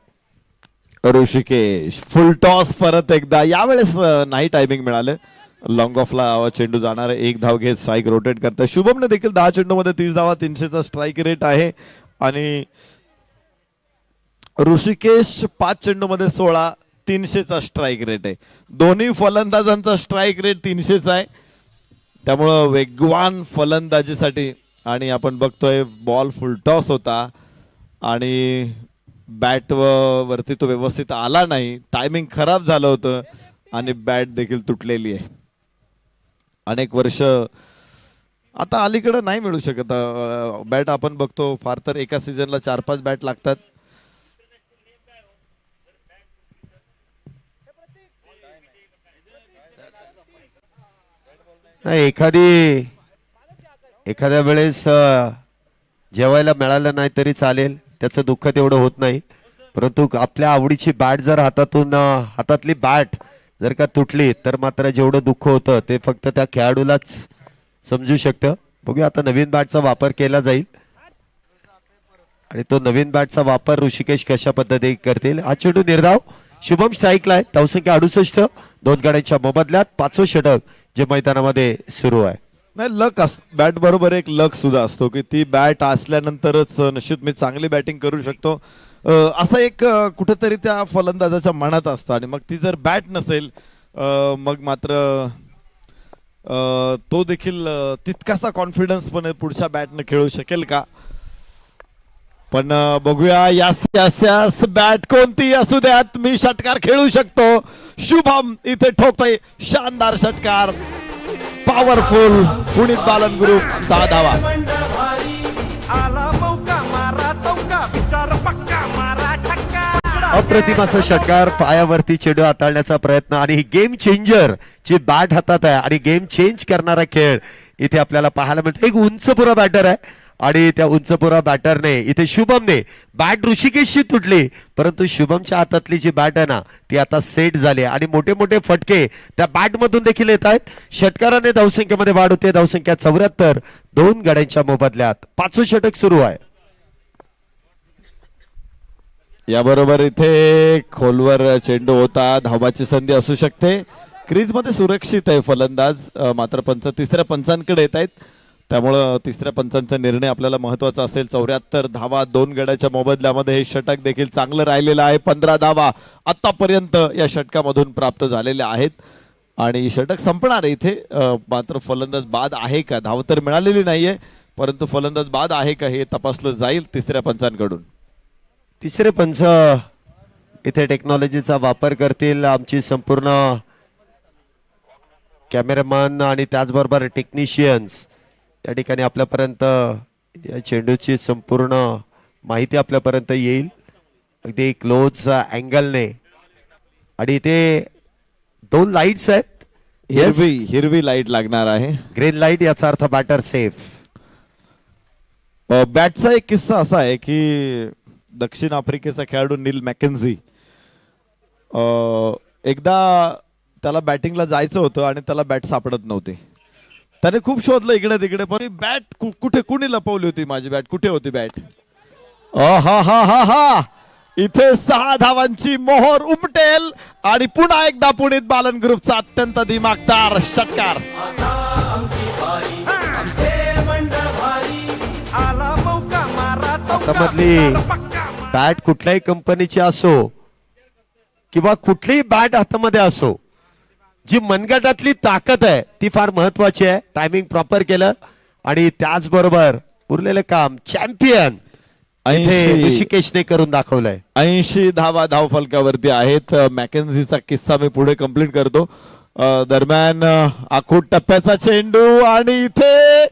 ऋषिकेश फुल टॉस परत एकदा, यावेळेस नाही टायमिंग मिळालं. लॉंग ऑफला चेंडू जाणार आहे, 1 धाव घेत स्ट्राईक रोटेट करतात. शुभमने देखील 10 चेंडूमध्ये 30 धावा, 300चा स्ट्राईक रेट आहे आणि ऋषिकेश 5 चेंडूमध्ये 16, 300चा स्ट्राईक रेट आहे. दोन्ही फलंदाजांचा स्ट्राईक रेट 300चा आहे, त्यामुळं वेगवान फलंदाजीसाठी. आणि आपण बघतोय बॉल फुल टॉस होता आणि बॅट वरती तो व्यवस्थित आला नाही, टायमिंग खराब झालं होतं आणि बॅट देखील तुटलेली आहे. अनेक वर्ष आता अलीकडे नाही मिळू शकत बॅट. आपण बघतो फार तर एका सीझनला 4-5 बॅट लागतात. एखाद्या वेळेस जेवायला मिळालं नाही तरी चालेल, त्याचं दुःख तेवढं होत नाही. परंतु आपल्या आवडीची बॅट जर हातातली बॅट जर का तुटली तर मात्र जेवढं दुःख होतं ते फक्त त्या खेळाडूलाच समजू शकतं. बघूया आता नवीन बॅटचा वापर केला जाईल आणि तो नवीन बॅटचा वापर ऋषिकेश कशा पद्धतीने करतील. हा चेंडू निर्धाव, शुभम स्ट्राईकला आहे. धावसंख्या 68, 2 गाड्यांच्या मोबदल्यात 5वं षटक जे मैदानामध्ये सुरू आहे. नाही, लक बॅट बरोबर एक लक सुद्धा असतो की ती बॅट असल्यानंतरच निश्चित मी चांगली बॅटिंग करू शकतो, असं एक कुठेतरी त्या फलंदाजाच्या मनात असतं. आणि मग ती जर बॅट नसेल मग मात्र तो देखील तितकासा कॉन्फिडन्स पण पुढच्या बॅटने खेळू शकेल का. पण बघूया, यास यास यास बॅट कोणती असू द्यात मी षटकार खेळू शकतो. शुभम इथे ठोकतोय शानदार षटकार, पॉवरफुल, पुनीत बालन ग्रुप 6 धावा. आला मौका मारा चौका विचार पक्का मारा छक्का. अप्रतिम असा षटकार, पायावरती चेंडू हाताळण्याचा प्रयत्न आणि ही गेम चेंजर ची बॅट हातात आहे आणि गेम चेंज करणारा खेळ इथे आपल्याला पाहायला मिळतो. एक उंचपुरा बॅटर आहे आणि त्या उंचपुरा बॅटरने इथे शुभमने बॅट ऋषिकेशची तुटली, परंतु शुभमच्या हातातली जी बॅट आहे ना ती आता सेट झाली आणि मोठे मोठे फटके त्या बॅट मधून देखील येत आहेत. षटकाराने धावसंख्येमध्ये वाढ होते. धावसंख्या 74, 2 गाड्यांच्या मोबदल्यात 5वं षटक सुरू आहे. याबरोबर इथे खोलवर चेंडू होता, धावाची संधी असू शकते. क्रीज मध्ये सुरक्षित आहे फलंदाज, मात्र पंच तिसऱ्या पंचांकडे येत आहेत, त्यामुळं तिसऱ्या पंचांचा निर्णय आपल्याला महत्वाचा असेल. 74 धावा 2 गड्याच्या मोबदल्यामध्ये हे षटक देखील चांगलं राहिलेलं आहे. 15 धावा आतापर्यंत या षटकामधून प्राप्त झालेल्या आहेत आणि षटक संपणार आहे इथे. मात्र फलंदाज बाद आहे का, धाव तर मिळालेली नाहीये, परंतु फलंदाज बाद आहे का हे तपासलं जाईल तिसऱ्या पंचांकडून. तिसरे पंच इथे टेक्नॉलॉजीचा वापर करतील. आमची संपूर्ण कॅमेरामॅन आणि त्याचबरोबर टेक्निशियन्स त्या ठिकाणी आपल्यापर्यंत या चेंडूची संपूर्ण माहिती आपल्यापर्यंत येईल अगदी क्लोज अँगलने. आणि इथे 2 लाईट्स आहेत, हिरवी लाईट लागणार आहे, ग्रीन लाईट, याचा अर्थ बॅटर सेफ. बॅटचा एक किस्सा असा आहे की दक्षिण आफ्रिकेचा खेळाडू नील मॅकेन्झी एकदा त्याला बॅटिंगला जायचं होतं आणि त्याला बॅट सापडत नव्हती. त्याने खूप शोधलं इकडे तिकडे, पण बॅट कुठे, कुणी लपवली होती माझी बॅट, कुठे होती बॅट. हा इथे 6 धावांची मोहर उमटेल आणि पुन्हा एकदा पुनीत बालन ग्रुपचा अत्यंत दिमागदार षटकार. हातामधली बॅट कुठल्याही कंपनीची असो किंवा कुठलीही बॅट हातामध्ये असो, जी मनगटातली ताकद आहे ती फार महत्वाची आहे. टायमिंग प्रॉपर केलं आणि त्याचबरोबर उरलेलं काम चॅम्पियन इथे ऋषिकेशने करून दाखवलंय. 80 धावा धावफलकावरती आहेत. मॅकेन्झीचा किस्सा मी पुढे कंप्लीट करतो. दरम्यान आखूड टप्प्याचा चेंडू आणि इथे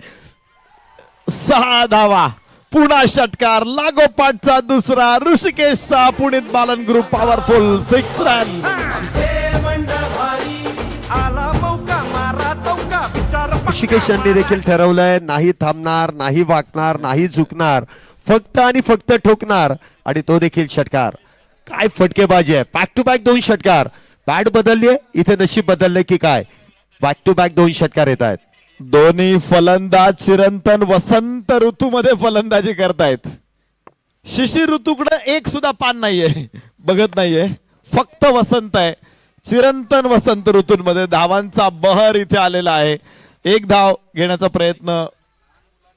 6 धावा. पुन्हा षटकार लागोपाठचा दुसरा. ऋषिकेशचा पुणित बालन ग्रुप पॉवरफुल 6 रन. आला मौका मारा चौका विचार ऋषिकेश यांनी देखील ठरवलंय नाही थांबणार, नाही वाकणार, नाही झुकणार, फक्त आणि फक्त ठोकणार आणि तो देखील षटकार. काय फटकेबाजी आहे. बॅक टू बॅक 2 षटकार. बॅट बदललीये इथे नशीब बदलले की काय. बॅक टू बॅक 2 षटकार येत आहेत. दोन्ही फलंदाज चिरंतन वसंत ऋतूमध्ये फलंदाजी करतायत. शिशिर ऋतूकडे एक सुद्धा पान नाहीये, बघत नाहीये, फक्त वसंत आहे. चिरंतन वसंत ऋतूंमध्ये धावांचा बहर इथे आलेला आहे. 1 धाव घेण्याचा प्रयत्न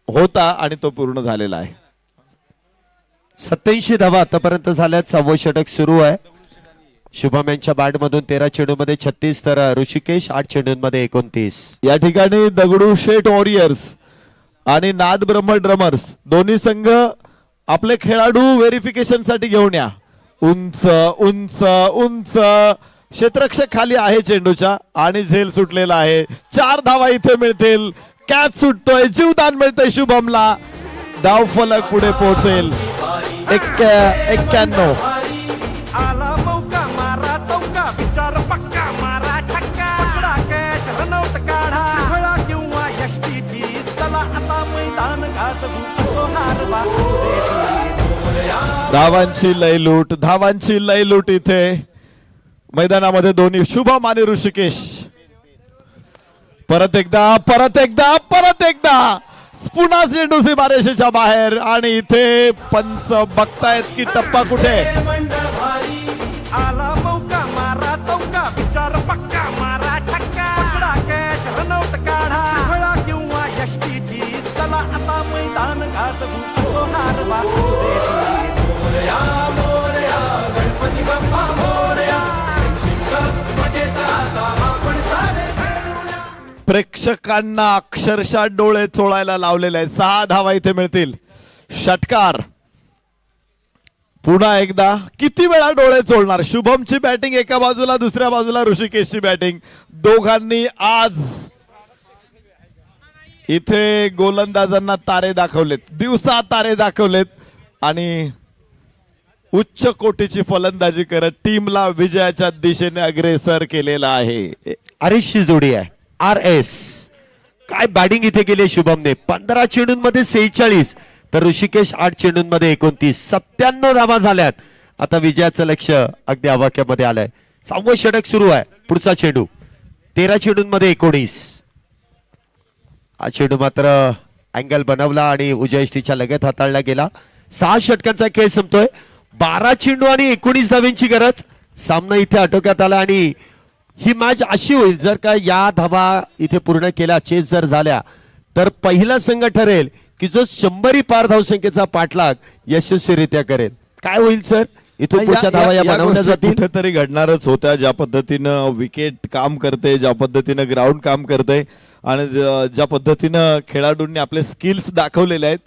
होता आणि तो पूर्ण झालेला आहे. 87 धावा आतापर्यंत झाल्यात. 6वं षटक सुरू आहे. शुभम यांच्या बॅट मधून 13 चेंडूमध्ये 36 तर ऋषिकेश 8 चेंडूंमध्ये 29. या ठिकाणी दगडूशेठ वॉरियर्स आणि नाद ब्रह्म ड्रमर्स दोन्ही संघ आपले खेळाडू व्हेरिफिकेशन साठी घेऊन या. उंच उंच उंच क्षेत्ररक्षक खाली आहे चेंडूच्या आणि झेल सुटलेला आहे. 4 धावा इथे मिळतील. कॅच सुटतोय, जीवदान मिळतंय शुभमला. धाव फलक पुढे पोहोचेल 91. आला मौका मारा चौका विचार पक्का मारा छक्का. पकडा कॅच रनआउट काढा. फळा किंवा यष्टीची चला आता मैदान गाजवू. असो हार वा असो जीत. धावांची लयलूट इथे मैदानामध्ये दोन्ही शुभम आणि ऋषिकेश. परत एकदा पुन्हा चेंडू सीमारेषेच्या बाहेर आणि इथे पंच बघतायत की टप्पा कुठे. आला मौका मारा चौका विचार पक्का मारा छक्का. पकडा कॅच रनआउट काढा. फळा किंवा यष्टीची चला आता मैदान गाजवू. असो हार वा असो जीत. गणपती बाप्पा मोरया. प्रेक्षकांना अक्षरशः डोळे चोळायला लावलेले आहेत. 6 धावा इथे मिळतील. षटकार पुन्हा एकदा. किती वेळा डोळे चोळणार. शुभमची बॅटिंग एका बाजूला, दुसऱ्या बाजूला ऋषिकेशची बॅटिंग. दोघांनी आज इथे गोलंदाजांना तारे दाखवलेत, दिवसा तारे दाखवलेत आणि उच्च कोटीची फलंदाजी करत टीमला विजयाच्या दिशेने अग्रेसर केलेला आहे. आरिशची जोडी आहे RS. काय बॅटिंग इथे केली शुभमने. 15 चेंडूंमध्ये 46 तर ऋषिकेश 8 चेंडूंमध्ये 29. 97 धावा झाल्यात. आता विजयाचं लक्ष अगदी आवाक्यामध्ये आलंय. 6वं षटक सुरू आहे. पुढचा चेंडू 13 चेंडूंमध्ये 19. हा चेंडू मात्र अँगल बनवला आणि उजयष्टीच्या लगत हाताळला गेला. 6 षटकांचा खेळ संपतोय. 12 चेंडू आणि 19 धाव्यांची गरज. सामना इथे आटोक्यात आला आणि ही मॅच अशी होईल जर का या धावा इथे पूर्ण केल्या, चेस जर झाल्या तर पहिला संघ ठरेल की जो 100 पार धावसंख्येचा पाठलाग यशस्वीरित्या करेल. काय होईल सर इथून पुढच्या धावा या बनवल्या जातील. कुठेतरी घडणारच होत्या. ज्या पद्धतीनं विकेट काम करते, ज्या पद्धतीनं ग्राउंड काम करते आणि ज्या पद्धतीनं खेळाडूंनी आपले स्किल्स दाखवलेले आहेत,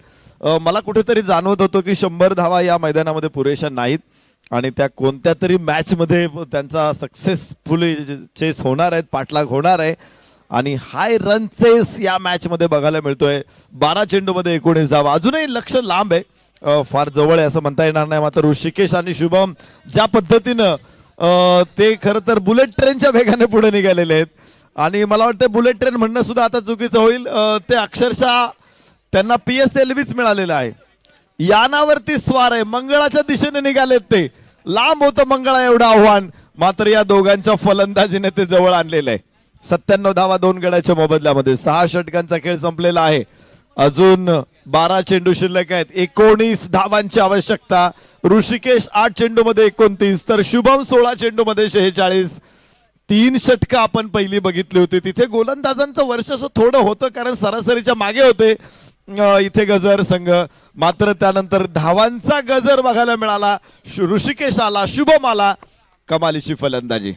मला कुठेतरी जाणवत होतं की 100 धावा या मैदानामध्ये पुरेशा नाहीत आणि त्या कोणत्या तरी मॅच मध्ये त्यांचा सक्सेसफुली चेस होणार आहेत, पाठलाग होणार आहे आणि हाय रन चेस या मॅच मध्ये बघायला मिळतोय. 12 चेंडूमध्ये 19 धावा. अजूनही लक्ष लांब आहे, फार जवळ आहे असं म्हणता येणार नाही. मात्र ऋषिकेश आणि शुभम ज्या पद्धतीनं ते खरं तर बुलेट ट्रेनच्या वेगाने पुढे निघालेले आहेत आणि मला वाटतं बुलेट ट्रेन म्हणणं सुद्धा आता चुकीचं होईल. ते अक्षरशः त्यांना PSLVच मिळालेलं आहे. यानावरती स्वार आहे, मंगळाच्या दिशेने निघालेत. ते लांब होतं मंगळा एवढं आव्हान, मात्र या दोघांच्या फलंदाजीने ते जवळ आणलेलं आहे. 97 धावा 2 गड्याच्या मोबदल्यामध्ये. 6 षटकांचा खेळ संपलेला आहे. अजून 12 चेंडू शिल्लक आहेत. 19 धावांची आवश्यकता. ऋषिकेश 8 चेंडूमध्ये 29 तर शुभम 16 चेंडूमध्ये 46. 3 षटकं आपण पहिली बघितली होती. तिथे गोलंदाजांचं वर्चस्व थोडं होतं कारण सरासरीच्या मागे होते इथे गजर संघ. मात्र त्यानंतर धावांचा गजर बघायला मिळाला. ऋषिकेश आला, शुभम आला. कमालीची फलंदाजी.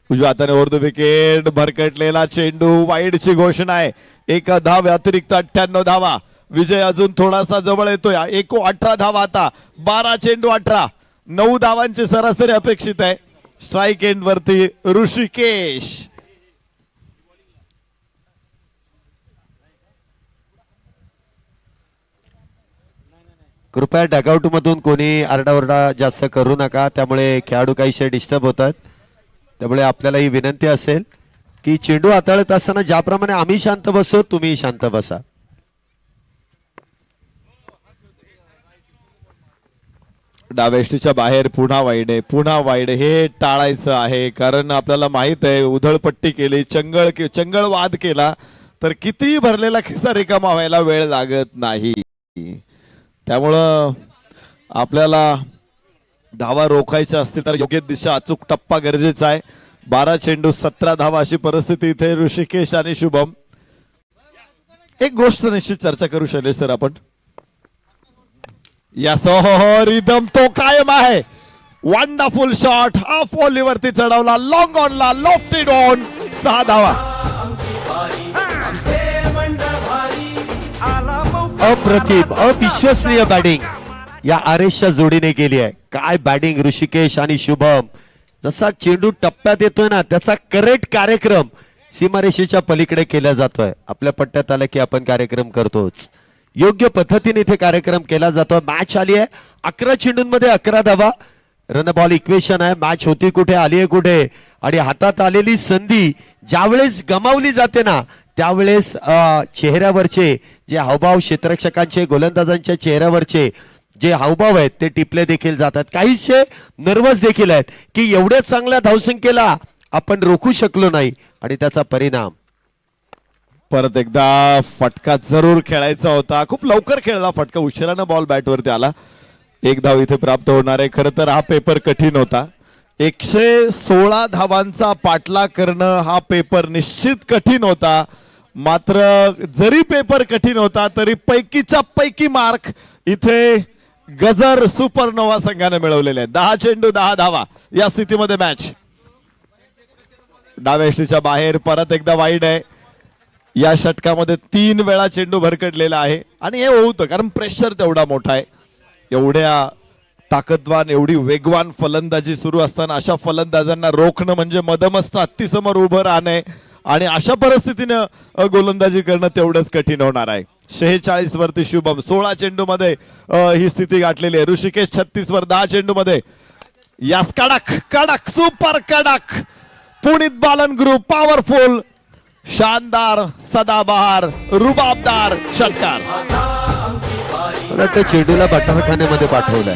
उजव्या हाताने ओरतो विकेट, भरकटलेला चेंडू, वाईडची घोषणा आहे. एक धाव अतिरिक्त 98 धावा. विजय अजून थोडासा जवळ येतोय. 18 धावा आता, 12 चेंडू 18, 9 धावांची सरासरी अपेक्षित आहे. स्ट्राईक एंड वरती ऋषिकेश. कृपया डगआउट मधून कोणी आरडाओरडा जास्त करू नका, त्यामुळे खेळाडू काहीशे डिस्टर्ब होतात. त्यामुळे आपल्याला ही विनंती असेल की चेंडू हाताळत असताना ज्याप्रमाणे आम्ही शांत बसतो तुम्ही शांत बसा. डावेष्टीच्या बाहेर पुन्हा वाईड आहे, पुन्हा वाईड. हे टाळायचं आहे, कारण आपल्याला माहित आहे उधळपट्टी केली, चंगळवाद केला तर कितीही भरलेला खिसा रिकामा व्हायला वेळ लागत नाही. त्यामुळं आपल्याला धावा रोखायच्या असतील तर योग्य दिशा, अचूक टप्पा गरजेचा आहे. 12 चेंडू 17 धावा अशी परिस्थिती इथे ऋषिकेश आणि शुभम. एक गोष्ट निश्चित चर्चा करू शैलेश सर आपण, या रिदम तो कायम आहे. वंडरफुल शॉट, हाफ व्हॉलीवरती चढवला, लॉंग ऑनला, लॉफ्टेड ऑन, 6 धावा. अप्रतिम, अविश्वसनीय बॅटिंग या आरेशच्या जोडीने केली आहे. काय बॅटिंग ऋषिकेश आणि शुभम. जसा चेंडू टप्प्यात येतोय ना त्याचा करेक्ट कार्यक्रम सीमारेषेच्या पलीकडे केला जातोय. आपल्या पट्ट्यात आलं की आपण कार्यक्रम करतोच, योग्य पद्धतीने इथे कार्यक्रम केला जातो. मॅच आली आहे 11 चेंडूंमध्ये 11 धावा. रन बॉल इक्वेशन आहे. मॅच होती कुठे, आली आहे कुठे, आणि हातात आलेली संधी ज्यावेळेस गमावली जाते ना त्यावेळेस चेहऱ्यावरचे जे हावभाव, क्षेत्ररक्षकांचे, गोलंदाजांच्या चेहऱ्यावरचे जे हावभाव आहेत ते टिपले देखील जातात. काहीशे नर्वस देखील आहेत की एवढ्या चांगल्या धावसंख्येला आपण रोखू शकलो नाही आणि त्याचा परिणाम. परत एकदा फटका जरूर खेळायचा होता, खूप लवकर खेळला फटका, उशिरानं बॉल बॅटवरती आला. 1 धाव इथे प्राप्त होणार आहे. खरं तर हा पेपर कठीण होता. 116 धावांचा पाठलाग करणं हा पेपर निश्चित कठीण होता. मात्र जरी पेपर कठीण होता तरी पैकीच्या पैकी मार्क इथे गजर सुपरनोवा संघाने मिळवलेले आहेत. 10 चेंडू 10 धावा या स्थितीमध्ये मॅच. डावेष्टीच्या बाहेर परत एकदा वाईड आहे. या षटकामध्ये 3 वेळा चेंडू भरकटलेला आहे आणि हे होतं कारण प्रेशर तेवढा मोठा आहे. एवढ्या ताकदवान, एवढी वेगवान फलंदाजी सुरू असताना अशा फलंदाजांना रोखणं म्हणजे मदमस्त हत्तीसमोर उभं राहणे आणि अशा परिस्थितीनं गोलंदाजी करणं तेवढंच कठीण होणार आहे. 46 वरती शुभम, 16 चेंडू मध्ये ही स्थिती गाठलेली आहे. ऋषिकेश 36 वर 10 चेंडू मध्ये. यास कडक कडक सुपर कडक पुनीत बालन ग्रुप पॉवरफुल शानदार सदाबहार रुबाबदार षटकार. चेंडूला भटारखान्यामध्ये पाठवलाय.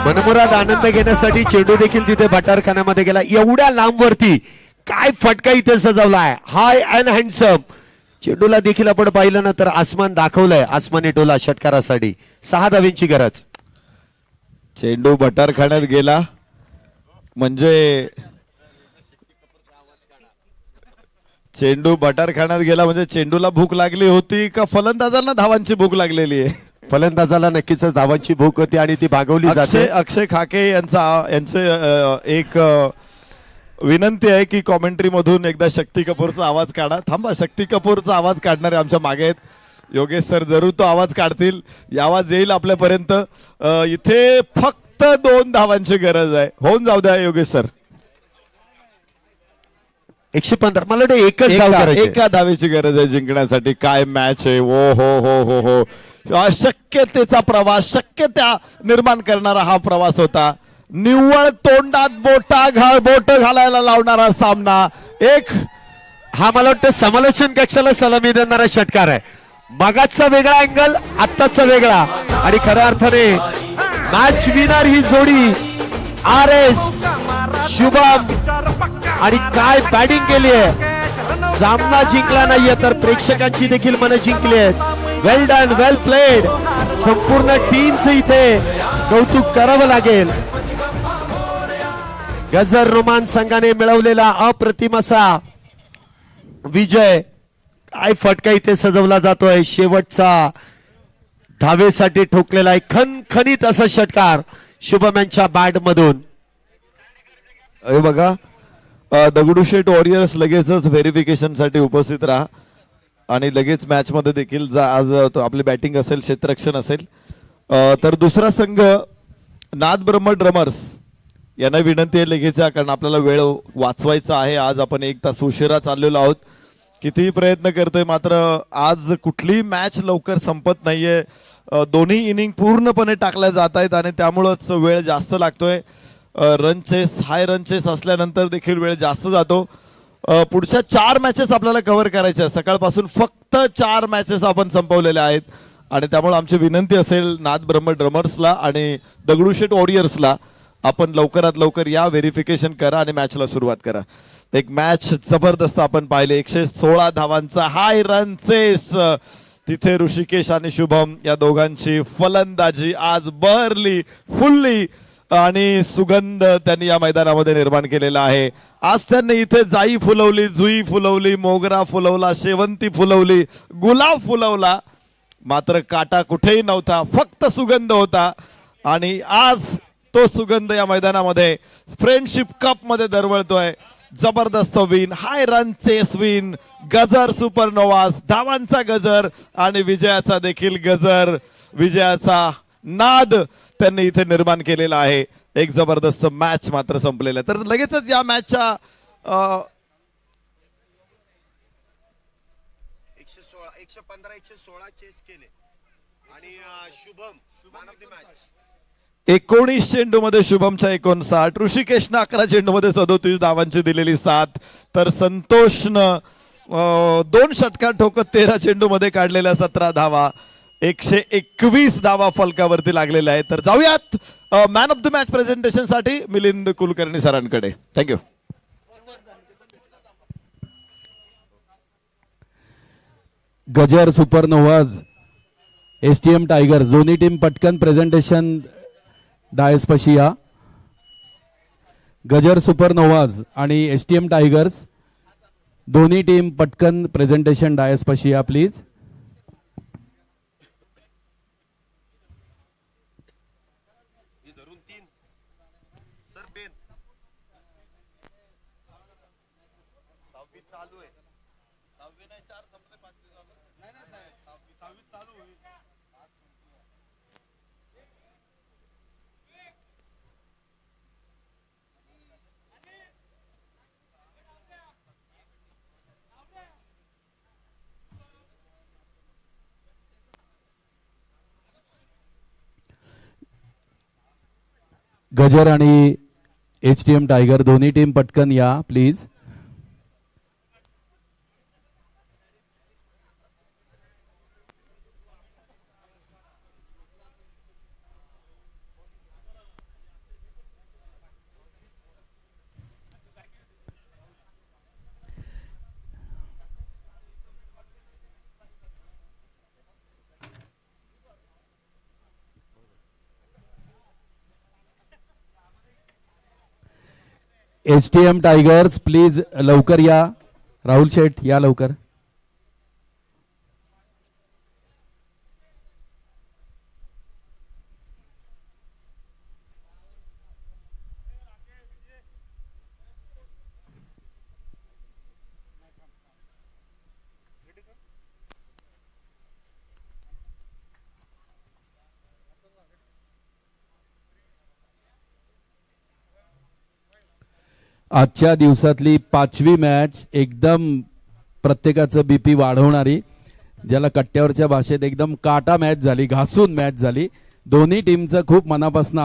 मनमुराद आनंद घेण्यासाठी चेंडू देखील तिथे भटारखान्यामध्ये गेला. एवढ्या लांब वरती काय फटका इथे सजवलाय, हाय अँड हँडसम. चेंडूला देखील आपण पाहिलं ना तर आसमान दाखवलंय, आसमानी टोला षटकारासाठी. 6 धावींची गरज. चेंडू भटारखान्यात गेला म्हणजे चेंडू भटारखान्यात गेला म्हणजे चेंडूला भूक लागली होती का फलंदाजांना धावांची भूक लागलेली आहे? फलंदाजाला नक्कीच धावांची भूक होती आणि ती भागवली जाते. अक्षय खाके यांचं एक विनंती आहे की कॉमेंट्री मधून एकदा शक्ती कपूरचा आवाज काढा. थांबा, शक्ती कपूरचा आवाज काढणारे आमच्या मागे आहेत. योगेश सर जरूर तो आवाज काढतील, आवाज येईल आपल्यापर्यंत. इथे फक्त 2 धावांची गरज आहे. होऊन जाऊ द्या योगेश सर. 115 मला वाटतं एकच धाव करायची. एका धावेची गरज आहे जिंकण्यासाठी. काय मॅच आहे. ओ हो हो हो हो. शक्यतेचा प्रवास, शक्यता निर्माण करणारा हा प्रवास होता. निव्वळ तोंडात बोट घालायला लावणारा सामना. हा मला वाटतं समालोचन कक्षाला सलामी देणारा षटकार आहे. मगाचा वेगळा अँगल, आत्ताचा वेगळा, आणि खऱ्या अर्थाने मॅच विनर ही जोडी RS शुभम. आणि काय बॅटिंग केली आहे. सामना जिंकला नाहीये तर प्रेक्षकांची देखील मन जिंकली आहेत. वेल डन, वेल प्लेड. संपूर्ण टीमचं इथे कौतुक करावं लागेल. गजर रोमान संघाने मिळवलेला अप्रतिम असा विजय. काय फटका इथे सजवला जातोय. शेवटचा धावेसाठी ठोकलेला एक खणखणीत असा षटकार शुभम यांच्या बॅट मधून. बघा दगडूशेठ वॉरियर्स लगेचच व्हेरिफिकेशन साठी उपस्थित राहा आणि लगेच मॅच मध्ये देखील आज आपली बॅटिंग असेल, क्षेत्ररक्षण असेल. तर दुसरा संघ नाद ब्रह्म ड्रमर्स यांना विनंती आहे लगेच या, कारण आपल्याला वेळ वाचवायचा आहे. आज आपण 1 तास उशिरा चाललेलो आहोत. कितीही प्रयत्न करतोय मात्र आज कुठलीही मॅच लवकर संपत नाहीये. दोन्ही इनिंग पूर्णपणे टाकल्या जात आहेत आणि त्यामुळंच वेळ जास्त लागतोय. रन चेस, हाय रन चेस असल्यानंतर देखील वेळ जास्त जातो. पुढच्या 4 मॅचेस आपल्याला कव्हर करायच्या आहेत. सकाळपासून फक्त 4 मॅचेस आपण संपवलेल्या आहेत आणि त्यामुळे आमची विनंती असेल नाद ब्रह्म ड्रमर्सला आणि दगडूशेठ वॉरियर्सला, आपण लवकरात लवकर या, व्हेरिफिकेशन करा आणि मॅचला सुरुवात करा. एक मॅच जबरदस्त आपण पाहिले. 116 धावांचा हाय रन चेस. तिथे ऋषिकेश आणि शुभम या दोघांची फलंदाजी आज बहरली, फुलली आणि सुगंध त्यांनी या मैदानामध्ये निर्माण केलेला आहे. आज त्यांनी इथे जाई फुलवली, जुई फुलवली, मोगरा फुलवला, शेवंती फुलवली, गुलाब फुलवला, मात्र काटा कुठेही नव्हता, फक्त सुगंध होता. आणि आज तो सुगंध या मैदानामध्ये फ्रेंडशिप कप मध्ये दरवळतोय. जबरदस्त विन, हाय रन चेस विन, गजर सुपरनोवास, धावांचा गजर आणि विजयाचा देखील गजर, विजयाचा नाद त्यांनी इथे निर्माण केलेला आहे. एक जबरदस्त मॅच मात्र संपलेला आहे. तर लगेचच या मॅचच्या 115 116 चेस केले आणि Shubham man of the match. 19 चेंडूमध्ये शुभमच्या 59, ऋषिकेशनं 11 चेंडूमध्ये 37 धावांची दिलेली साथ, तर संतोषनं 2 षटकार ठोकत 13 चेंडूमध्ये काढलेल्या 17 धावा, 121 धावा फलकावरती लागलेल्या आहेत. तर जाऊयात man of the match presentation साठी मिलिंद कुलकर्णी सरांकडे. थँक्यू. गजर सुपरनोवाज, एसटीएम टायगर्स, दोन्ही टीम पटकन प्रेझेंटेशन डायस पशी या. गजर सुपरनोवाज आणि एसटीएम टायगर्स दोन्ही टीम पटकन प्रेझेंटेशन डायस पशी या प्लीज. गजर आणि एचटीएम टायगर दोन्ही टीम पटकन या प्लीज. एचटीएम टायगर्स प्लीज लवकर या. राहुल शेठ या लवकर. आजच्या दिवसातली 5वी मॅच एकदम प्रत्येकाचं बीपी वाढवणारी, ज्याला कट्ट्यावरच्या भाषेत एकदम काटा मॅच झाली, घासून मॅच झाली. दोन्ही टीमचं खूप मनापासून